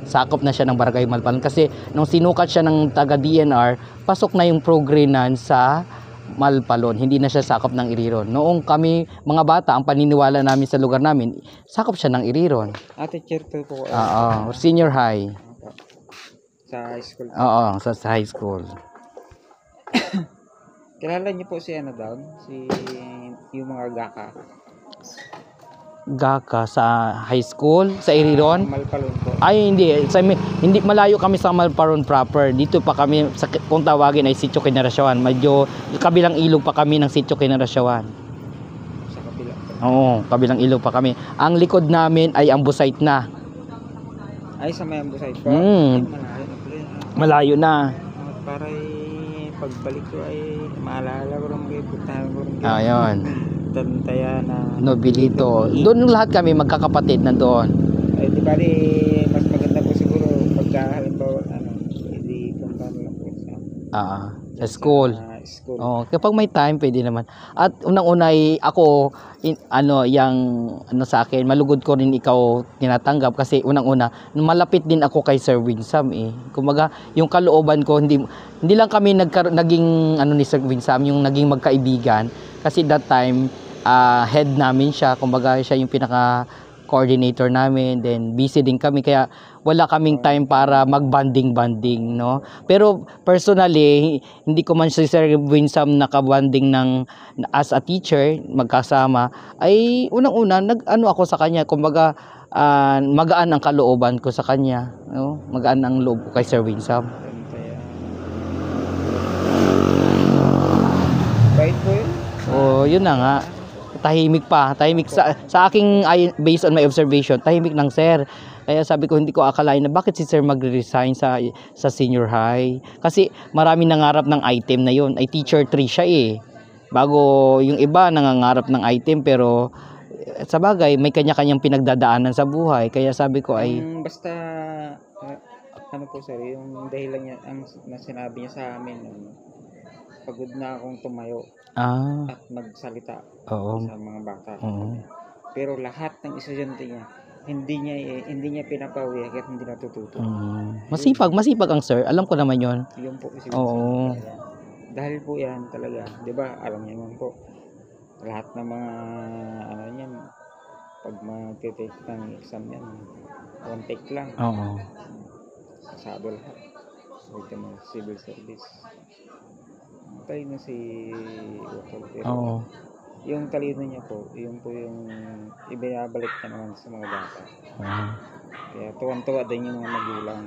Sakop na siya ng Barangay Malpalon. Kasi nung sinukat siya ng taga-DNR, pasok na yung Progrinan sa Malpalon. Hindi na siya sakop ng Iriron. Noong kami, mga bata, ang paniniwala namin sa lugar namin, sakop siya ng Iriron. Teacher to po. Senior high. Sa high school. Oo, sa high school. Kilala niyo po si yung mga gaka. Gaka sa high school, sa Iriron? Malpalon po. Ay, hindi. Hindi malayo kami sa Malpalon proper. Dito pa kami, kung tawagin ay Sitio Kinarasyoan. Medyo kabilang ilog pa kami ng Sitio Kinarasyoan. Sa kabila. Oo, kabilang ilog pa kami. Ang likod namin ay Ambusite na. Ay, sa may Ambusite po? Malayo na po yun. Malayo na. Para pagbalik ko ay maalala ko rin kayo. Puntahan ko rin kayo. Ayun. Dantayana. Nobilito. Doon lahat kami magkakapatid nandoon. Di ba mas maganda po siguro pagka halimbawa hindi puntahan lang po sa Sa school. school. Oh, kapag may time pwede naman. At unang-una ay ako yang sa akin, malugod ko rin ikaw tinatanggap kasi unang-una malapit din ako kay Sir Winsam eh. Kumbaga, yung kalooban ko hindi lang kami naging ni Sir Winsam, yung naging magkaibigan kasi that time head namin siya, kumbaga siya yung pinaka coordinator namin, then busy din kami kaya wala kaming time para mag-banding, no? Pero personally, hindi ko man si Sir Winsam nakabanding as a teacher, magkasama, ay unang-una, ako sa kanya, kumbaga, magaan ang kalooban ko sa kanya, no? Magaan ang loob ko kay Sir Winsam. Kaya, bait po yun. Oh, yun na nga. Tahimik sa aking based on my observation, tahimik ng sir. Kaya sabi ko hindi ko akalain na bakit si sir magre-resign sa senior high. Kasi marami nangarap ng item na yun. Ay teacher 3 siya eh. Bago yung iba nangangarap ng item pero sa bagay may kanya-kanyang pinagdadaanan sa buhay. Kaya sabi ko ay Basta ano po sir, yung dahilan niya ang sinabi niya sa amin, pagod na akong tumayo at magsalita oo. sa mga bata. Oo. Pero lahat ng estudyante niya hindi niya pinapawi kahit hindi natututo. Masipag ang sir. Alam ko naman 'yon. Yun po kasi. Oo. Dahil po yan talaga, 'di ba? Alam niyo naman po. Lahat ng mga niyan pag mag-take ng exam yan, one take lang. Oo. Pasado lahat. Ito mo, civil service. Talino si Utol. Pero Oo. yung talino niya po, yun po yung ibinabalik niya naman sa mga bata. Kaya tuwan-tuwa din yung mga magulang.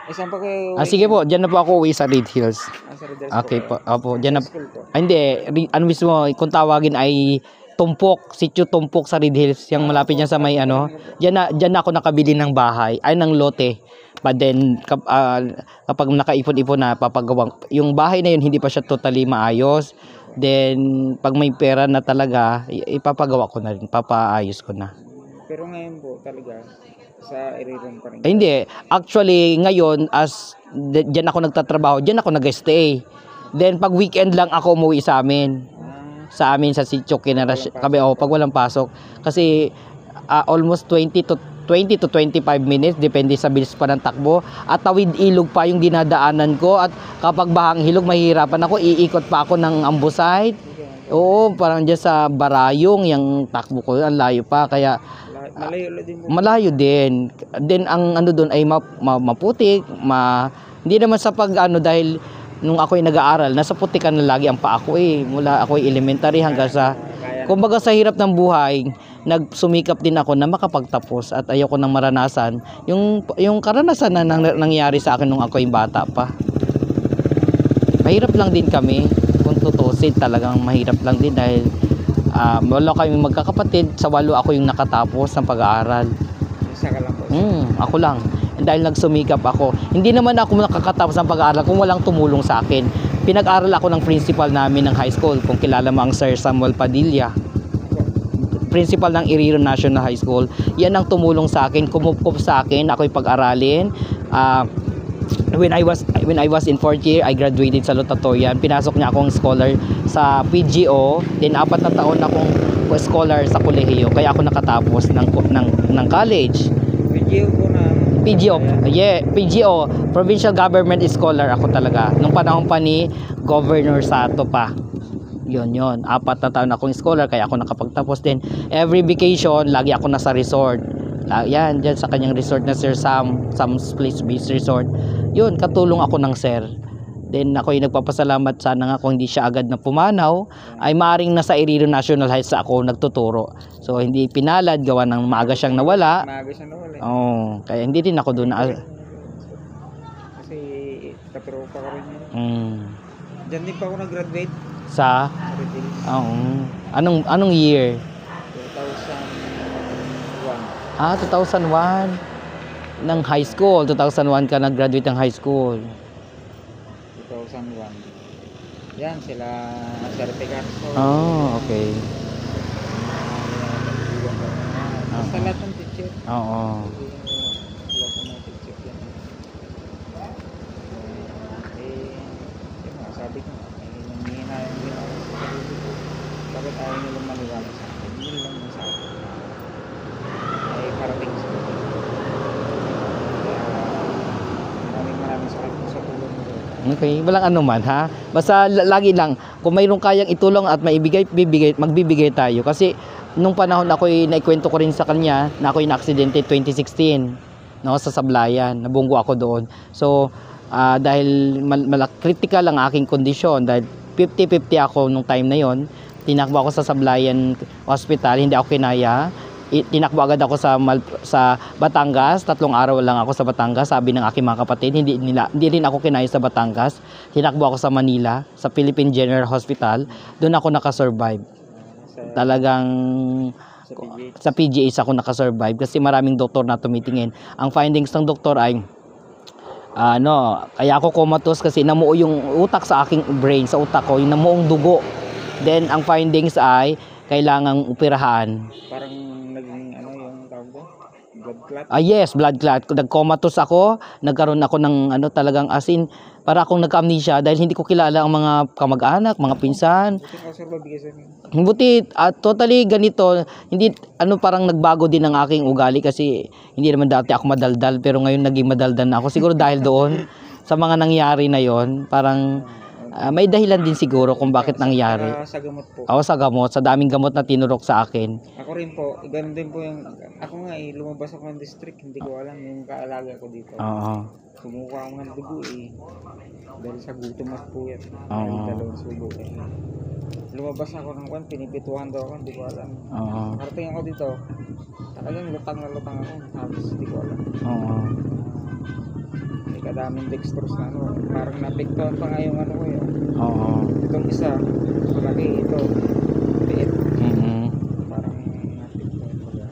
Saan pa kayo? Sige po, diyan na po ako uwi sa Red Hills. Sa Red Hills Okay po. Opo, diyan na. School po. Hindi, ano mismo, kung tawagin ay Tumpok, sitio Tumpok sa Red Hills, yung malapit niya sa may diyan na ako nakabili ng bahay, ay ng lote. But then kapag nakaipon-ipon na papagawang yung bahay na yun hindi pa siya totally maayos. Then pag may pera na talaga, ipapagawa ko na rin, papaayos ko na. Pero ngayon po talaga sa Iriron pa rin. Hindi, actually ngayon diyan ako nagtatrabaho, diyan ako nag-stay. Then pag weekend lang ako umuwi sa amin. Sa amin sa sitio kami pag walang pasok kasi almost 20 to 25 minutes depende sa bilis pa ng takbo at tawid ilog pa yung dinadaanan ko at kapag bahang hilog mahihirapan ako, iikot pa ako ng Ambusite. Oo, parang diyan sa Barayong yung takbo ko, ang layo pa kaya malayo din. Then ang doon ay maputik, hindi naman sa dahil nung ako'y nag-aaral, nasa putikan na lagi ang paa ko mula ako'y elementary hanggang sa kumbaga sa hirap ng buhay, nagsumikap din ako na makapagtapos at ayoko nang maranasan yung karanasan na nangyari sa akin nung ako'y bata pa. Mahirap lang din kami, kung tutusin talagang mahirap lang din dahil wala kami magkakapatid, sa 8 ako yung nakatapos ng pag-aaral. Isa ka lang po. Ako lang. Dahil nagsumikap ako. Hindi naman ako nakakatapos ng pag-aaral kung walang tumulong sa akin. Pinag-aral ako ng principal namin ng high school, kung kilala mo ang Sir Samuel Padilla. Principal ng Iriron National High School. Yan ang tumulong sa akin, kumupkup sa akin, ako'y pag-aralin. When I was in 4th year, I graduated sa Lutatoyan. Pinasok niya akong scholar sa PGO. Then 4 na taon akong scholar sa kolehiyo. Kaya ako nakatapos ng college. PGO po na PGO, Provincial Government Scholar ako talaga. Nung panahon pa ni Governor Sato pa. Yun. 4 na taon akong scholar kaya ako nakapagtapos din. Every vacation, lagi ako nasa resort. Yan, dyan sa kanyang resort na Sir Sam's Place Beach Resort. Yun, katulong ako ng sir. Then ako'y nagpapasalamat sana nga kung hindi siya agad na pumanaw, ay maaring nasa Iriron National High sa ako nagtuturo. So hindi pinalad, gawa ng maaga siyang nawala. Kaya hindi din ako doon kasi katropa ko rin yun. Diyan din pa ako nag-graduate. Sa? Anong year? 2001. 2001. Ng high school. 2001 ka nag-graduate ng high school. 2001. Yan, sila Sir Picasso. Okay. Basta lahat ng teacher. Oo. Lahat ng teacher yan. bakit ayaw nilang maniwala sa akin. Yun lang yung sa akin. Ay parating sa akin. Kaya maraming salamat po sa tulong mo. Okay, walang ano man ha. Basta lagi lang kung mayroong kayang itulong at maibigay, magbibigay tayo kasi nung panahon ako'y naikwento ko rin sa kanya na ako'y na-aksidente 2016 no sa Sablayan, nabunggo ako doon. So dahil critical ang aking kondisyon dahil 50-50 ako nung time na yon, tinakbo ako sa Sablayan Hospital, hindi ako kinaya. Tinakbo agad ako sa Batangas. 3 araw lang ako sa Batangas. Sabi ng aking mga kapatid, hindi rin ako kinaya sa Batangas. Tinakbo ako sa Manila, sa Philippine General Hospital. Doon ako nakasurvive. Talagang sa PGH ako nakasurvive kasi maraming doktor na tumitingin. Ang findings ng doktor ay kaya ako comatose kasi namuo yung utak sa aking brain, sa utak ko, yung namuong dugo. Then ang findings ay kailangang operahan. Parang naging yung tawag doon? Blood clot? Yes, blood clot. Nag-comatose ako, nagkaroon ako ng talagang asin, para akong nagka-amnesia dahil hindi ko kilala ang mga kamag-anak, mga pinsan. Buti ka sir, babigay sa akin. Buti, totally ganito, hindi, parang nagbago din ang aking ugali kasi hindi naman dati ako madaldal, pero ngayon naging madaldal na ako. Siguro dahil doon, sa mga nangyari na yon, parang may dahilan din siguro kung bakit nangyari. Sa gamot po. Ako sa gamot, sa daming gamot na tinurok sa akin. Ako rin po, ganun din po yung, ako nga lumabas ako ng district, hindi ko alam yung kaalaga ko dito. Oo. Sumuka ako ng dugo dahil sa gutom at puyat. Oo. Dalawang subo lumabas ako ng pinipituhan daw ako, hindi ko alam. Oo. Nakarating ako dito, talagang lutang na lutang ako, tapos hindi ko alam. Oo. May kadaming dextrose na parang napiktuhan pa nga yung ko yun. Oo. Itong isa, malaki ito, liit. Parang napiktuhan pa nga.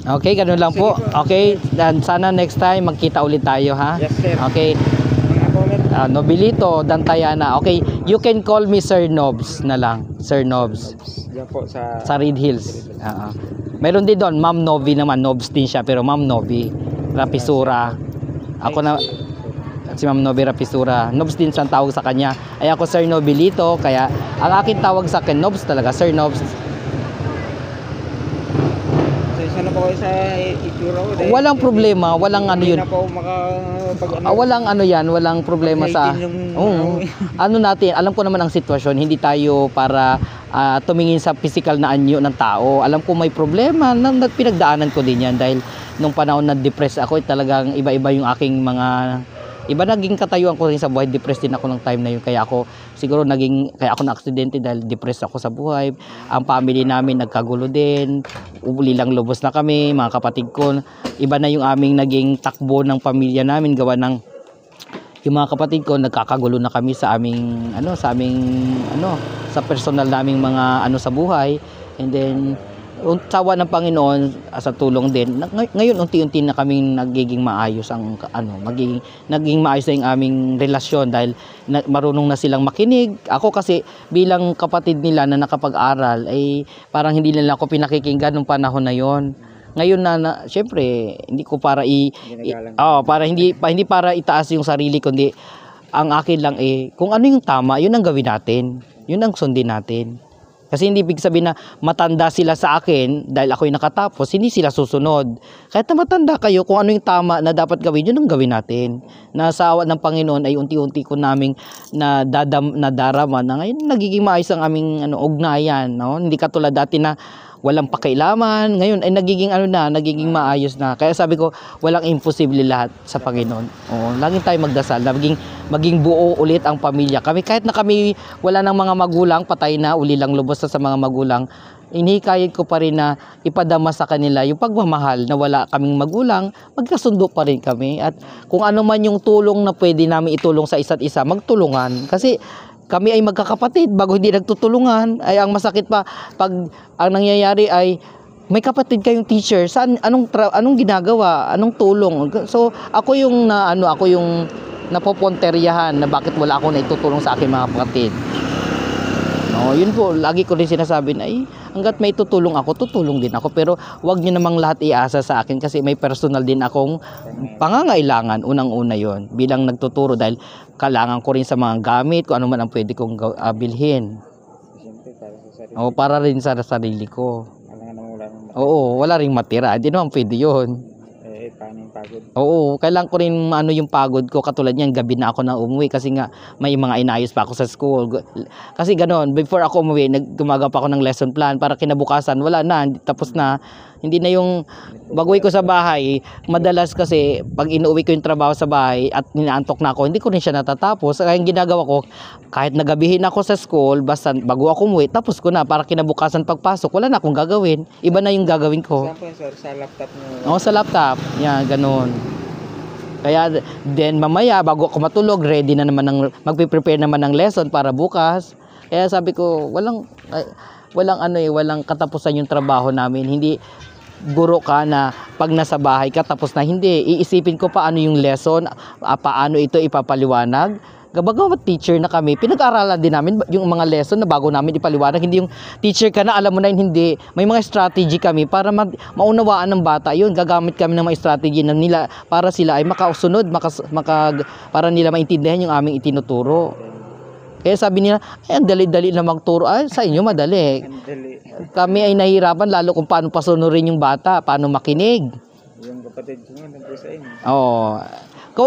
Okay, ganun lang po. Okay, dan sana next time magkita ulit tayo ha. Yes sir. Okay. Mga comment. Nobilito Dantayana. Okay, you can call me Sir Nobs na lang. Sir Nobs. Diyan po sa Reed Hills. Meron din doon, Ma'am Novi naman. Nobs din siya, pero Ma'am Novi Rapisura. Ako na si Ma'am Novi Rapisura. Nobs din siyang tawag sa kanya. Ay ako Sir Nobilito, kaya ang akin tawag sa akin Nobs talaga, Sir Nobs. sana po kayo sa itsura ko. Walang problema, walang ano yun. Hindi na po makapag Walang ano yan, walang problema sa ano natin, alam ko naman ang sitwasyon, hindi tayo para tumingin sa physical na anyo ng tao. Alam ko may problema, pinagdaanan ko din yan dahil nung panahon na depressed ako, talagang iba-iba yung aking mga naging katayuan ko rin sa buhay. Depressed din ako ng time na yun, kaya ako na aksidente dahil depressed ako sa buhay. Ang family namin nagkagulo din, ulilang lubos na kami, mga kapatid ko. Iba na yung aming naging takbo ng pamilya namin, gawa ng yung mga kapatid ko nagkakagulo na kami sa aming sa personal naming mga sa buhay. And then tawa ng Panginoon sa tulong din. Ngayon unti-unti na kaming nagiging maayos naging maayos na yung aming relasyon dahil marunong na silang makinig. Ako kasi bilang kapatid nila na nakapag-aral ay parang hindi nila ako pinakikinggan nung panahon na yon. Ngayon na syempre hindi ko para hindi para itaas yung sarili, kundi ang akin lang kung ano yung tama, yun ang gawin natin. Yun ang sundin natin. Kasi hindi ibig sabihin na matanda sila sa akin dahil ako'y nakatapos, hindi sila susunod. Kahit na matanda kayo, kung ano yung tama na dapat gawin, yun ang gawin natin. Sa awa ng Panginoon ay unti-unti ko naming nadarama na ngayon nagiging maayos ang aming ugnayan. No? Hindi katulad dati na walang pakailaman. Ngayon ay nagiging maayos na. Kaya sabi ko, walang imposible lahat sa Panginoon. Laging tayo magdasal na maging buo ulit ang pamilya. Kahit na kami wala ng mga magulang, patay na, uli lang lubos sa mga magulang, inihikayat ko pa rin na ipadama sa kanila yung pagmamahal na wala kaming magulang, magkasundo pa rin kami. At kung ano man yung tulong na pwede namin itulong sa isa't isa, magtulungan. Kasi kami ay magkakapatid, bago hindi nagtutulungan, ay ang masakit pa pag ang nangyayari ay may kapatid kayong teacher, anong ginagawa, anong tulong. So ako yung napoponteryahan na bakit wala akong naitutulong sa aking mga kapatid. Yun po, lagi ko rin sinasabi na hanggat may tutulong ako, tutulong din ako. Pero wag niyo namang lahat iasa sa akin kasi may personal din akong pangangailangan. Unang-una yon bilang nagtuturo dahil kailangan ko rin sa mga gamit, kung ano man ang pwede kong bilhin. Siyempre, para sa sarili. O para rin sa sarili ko. Kailangan naman wala nang Oo, wala ring matira. Hindi naman pwede yun. paano yung pagod? Oo, kailangan ko rin maano yung pagod ko. Katulad niyan, gabi na ako na umuwi kasi nga may mga inayos pa ako sa school. Kasi ganoon, before ako umuwi, gumaga pa ako ng lesson plan para kinabukasan, wala na, tapos na. Hindi na yung baguwi ko sa bahay. Madalas kasi pag inuwi ko yung trabaho sa bahay at ninaantok na ako, hindi ko rin siya natatapos. Kaya yung ginagawa ko, kahit nagabihin ako sa school, basta bago ako umuwi, tapos ko na para kinabukasan pagpasok, wala na akong gagawin. Iba na yung gagawin ko. Saan po yun, sir? Sa laptop nyo? Oo, sa laptop. Yan, ganun. Kaya then mamaya bago ako matulog, ready na naman magpe-prepare naman ng lesson para bukas. Kaya sabi ko, walang katapusan yung trabaho namin. Hindi guro ka na pag nasa bahay ka tapos na, hindi. Iisipin ko paano yung lesson, paano ito ipapaliwanag. Gabagawa teacher na kami, pinag-aaralan din namin yung mga lesson na bago namin ipaliwanag. Hindi yung teacher ka na, alam mo na yun, hindi. May mga strategy kami para maunawaan ng bata yun. Gagamit kami ng mga strategy na nila para sila ay makausunod, para nila maintindihan yung aming itinuturo. Kaya sabi nila, ay, ang dali-dali na magturo. Ay, sa inyo madali. Ang dali. Kami ay nahihirapan lalo kung paano pasunurin yung bata, paano makinig. Yung kapatid ko nga nandun sa inyo. Oo.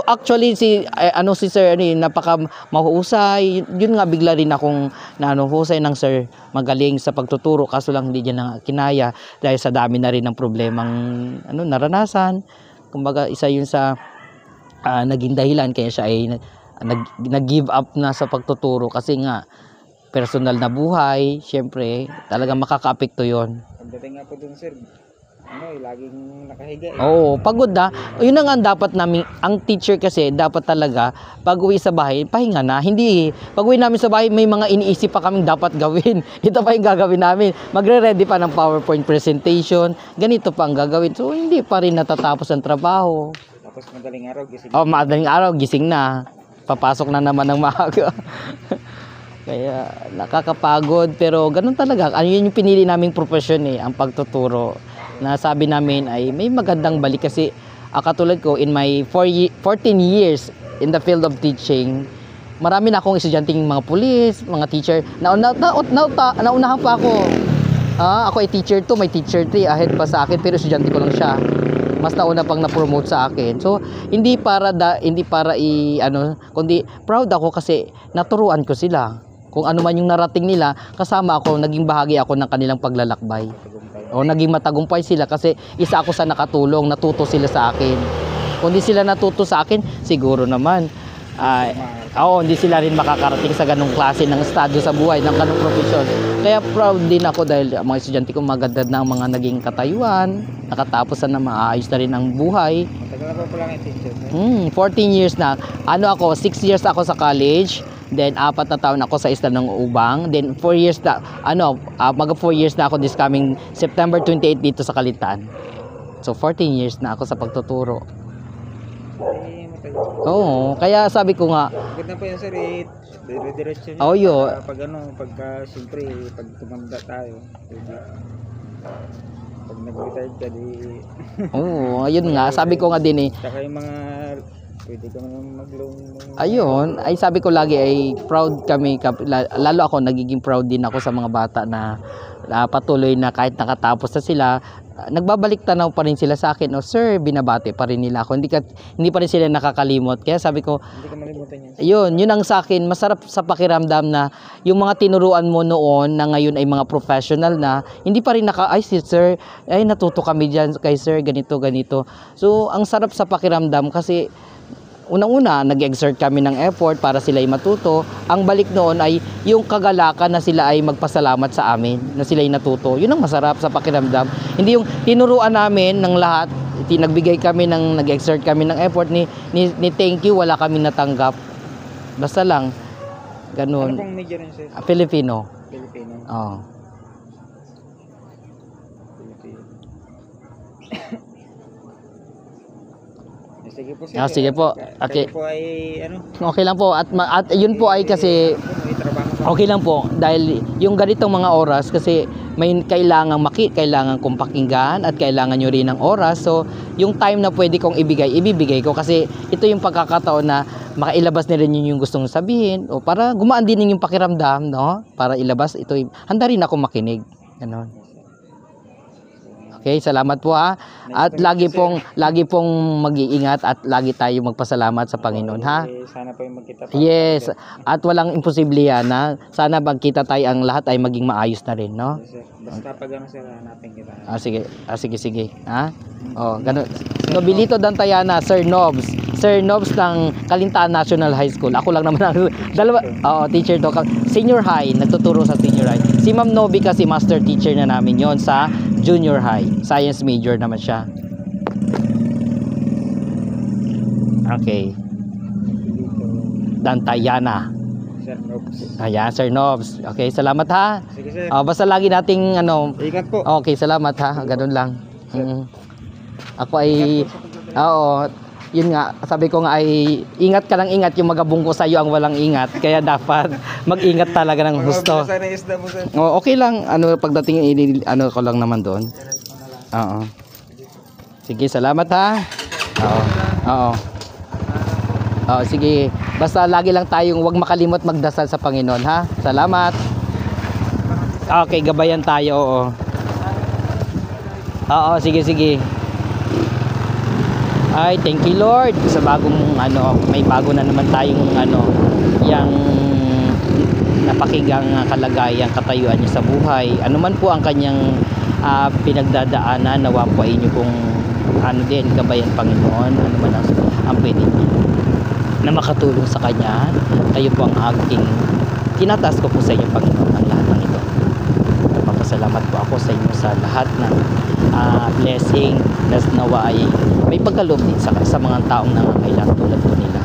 Actually si Sir napaka mahusay. Yun nga bigla rin akong husay ng Sir, magaling sa pagtuturo kaso lang hindi niya na kinaya dahil sa dami na rin ng problemang naranasan. Kumbaga isa yun sa naging dahilan kaya siya ay nag-give up na sa pagtuturo kasi nga personal na buhay, syempre talagang makakaapekto yon. Pagdating nga po dun, sir, laging nakahiga eh. Oo, pagod na. Yun na nga dapat namin, ang teacher kasi dapat talaga pag uwi sa bahay, pahinga na. Hindi, pag uwi namin sa bahay, may mga iniisip pa kaming dapat gawin. Ito pa yung gagawin namin. Magre-ready pa ng PowerPoint presentation. Ganito pa ang gagawin. So, hindi pa rin natatapos ang trabaho. Tapos madaling araw, gising. Oh, madaling araw, gising na. Papasok na naman ng maaga. Kaya nakakapagod pero ganun talaga. Ano yun yung pinili naming profession ang pagtuturo. Na sabi namin ay may magandang balik kasi katulad ko in my 14 years in the field of teaching, marami na akong estudyanteng mga pulis, mga teacher. Naunahan pa ako. Ako ay teacher 2, may teacher 3 ahead pa sa akin pero estudyante ko lang siya. Mas nauna pang na-promote sa akin. So, hindi para kundi proud ako kasi naturuan ko sila. Kung ano man yung narating nila, kasama ako, naging bahagi ako ng kanilang paglalakbay. O naging matagumpay sila kasi isa ako sa nakatulong, natuto sila sa akin. Kung hindi sila natuto sa akin, siguro naman hindi sila rin makakarating sa ganung klase ng estado sa buhay, ng ganung profesyon. Kaya proud din ako dahil mga estudyante ko maganda na ang mga naging katayuan, nakatapos na maayos na rin ang buhay. Matagal na pa lang yung teacher. 14 years na. 6 years ako sa college. Then 4 na taon ako sa Isla ng Ubang. Then 4 years na mag 4 years na ako this coming September 28 dito sa Kalintaan. So 14 years na ako sa pagtuturo. Oo, kaya sabi ko nga. Maganda po yan, sir, dire-diretso nyo. Yun. Pagka siyempre, pag tumanda tayo, pag nag-retired ka, Oo, ayun nga, sabi ko nga din saka yung mga pwede ka naman mag-loan. Ayun, ay sabi ko lagi ay proud kami, lalo ako nagiging proud din ako sa mga bata na patuloy na kahit nakatapos na sila, nagbabalik tanaw pa rin sila sa akin. Sir, binabati pa rin nila ako. Hindi pa rin sila nakakalimot. Kaya sabi ko, hindi ka malimutan yan. Yun ang sa akin, masarap sa pakiramdam na yung mga tinuruan mo noon na ngayon ay mga professional na, hindi pa rin sir, natuto kami dyan kay sir, ganito. So, ang sarap sa pakiramdam kasi unang-una, nag-exert kami ng effort para sila ay matuto. Ang balik noon ay yung kagalakan na sila ay magpasalamat sa amin, na sila ay natuto. Yun ang masarap sa pakiramdam. Hindi yung tinuruan namin ng lahat, nagbigay kami nag-exert kami ng effort ni thank you, wala kami natanggap. Basta lang, ganun. Ano pong major yun, sir? Filipino. Filipino. Oo. Sige po, sir. Sige po. Okay. Kayo po ay Okay lang po at yun po ay kasi may trabaho pa Okay lang po dahil yung ganitong mga oras kasi may kailangan kong pakinggan at kailangan nyo rin ng oras. So, yung time na pwede kong ibibigay ko kasi ito yung pagkakataon na makailabas nila yung gustong sabihin o para gumaan din yung pakiramdam, no? Para ilabas ito, handa rin ako makinig. Ganon. Okay, salamat po ha. At lagi pong mag-iingat at lagi tayo magpasalamat sa Panginoon ha. Sana po yung magkita pa. Yes, at walang imposible yan na sana magkita tayo ang lahat ay maging maayos na rin, no? Yes, sir. Basta pag ano sir, hanapin kita. Sige. Ha? Oh, ganun. Nobilito Dantayana, Sir Nobs. Sir Nobs ng Kalintaan National High School. Ako lang naman ang teacher to. Senior high, nagtuturo sa senior high. Si Ma'am Nobi kasi master teacher na namin yon sa junior high. Science major naman siya. Okay. Dantayana. Sir Nobs. Ayan, Sir Nobs. Okay, salamat ha. Sige sir. Basta lagi nating Ingat po. okay, salamat ha. Ganun lang. Ako ay yun nga, sabi ko nga ay ingat ka lang ingat, yung magabungko sa iyo ang walang ingat. Kaya dapat mag-ingat talaga ng gusto. Sana isda mo sir. Okay lang, pagdating ko lang naman doon. Oo. Sige, salamat ha. Oo. Sige. Basta lagi lang tayong huwag makalimot magdasal sa Panginoon ha. Salamat. Okay, gabayan tayo. Oo, sige. Ay, thank you Lord sa bagong may bago na naman tayong yang napakinggang kalagayan, katayuan niya sa buhay. Ano man po ang kanyang pinagdadaanan, nawa po ay inyo pong gabayan Panginoon, ano man ang pwede niyo na makatulong sa kanya. Kayo po ang aking tinataas ko po sa inyo Panginoon ang lahat ng ito. Papasalamat po ako sa inyo sa lahat ng blessing na nawa ay may pagkaloob din sa mga taong nangangailangan tulad po nila.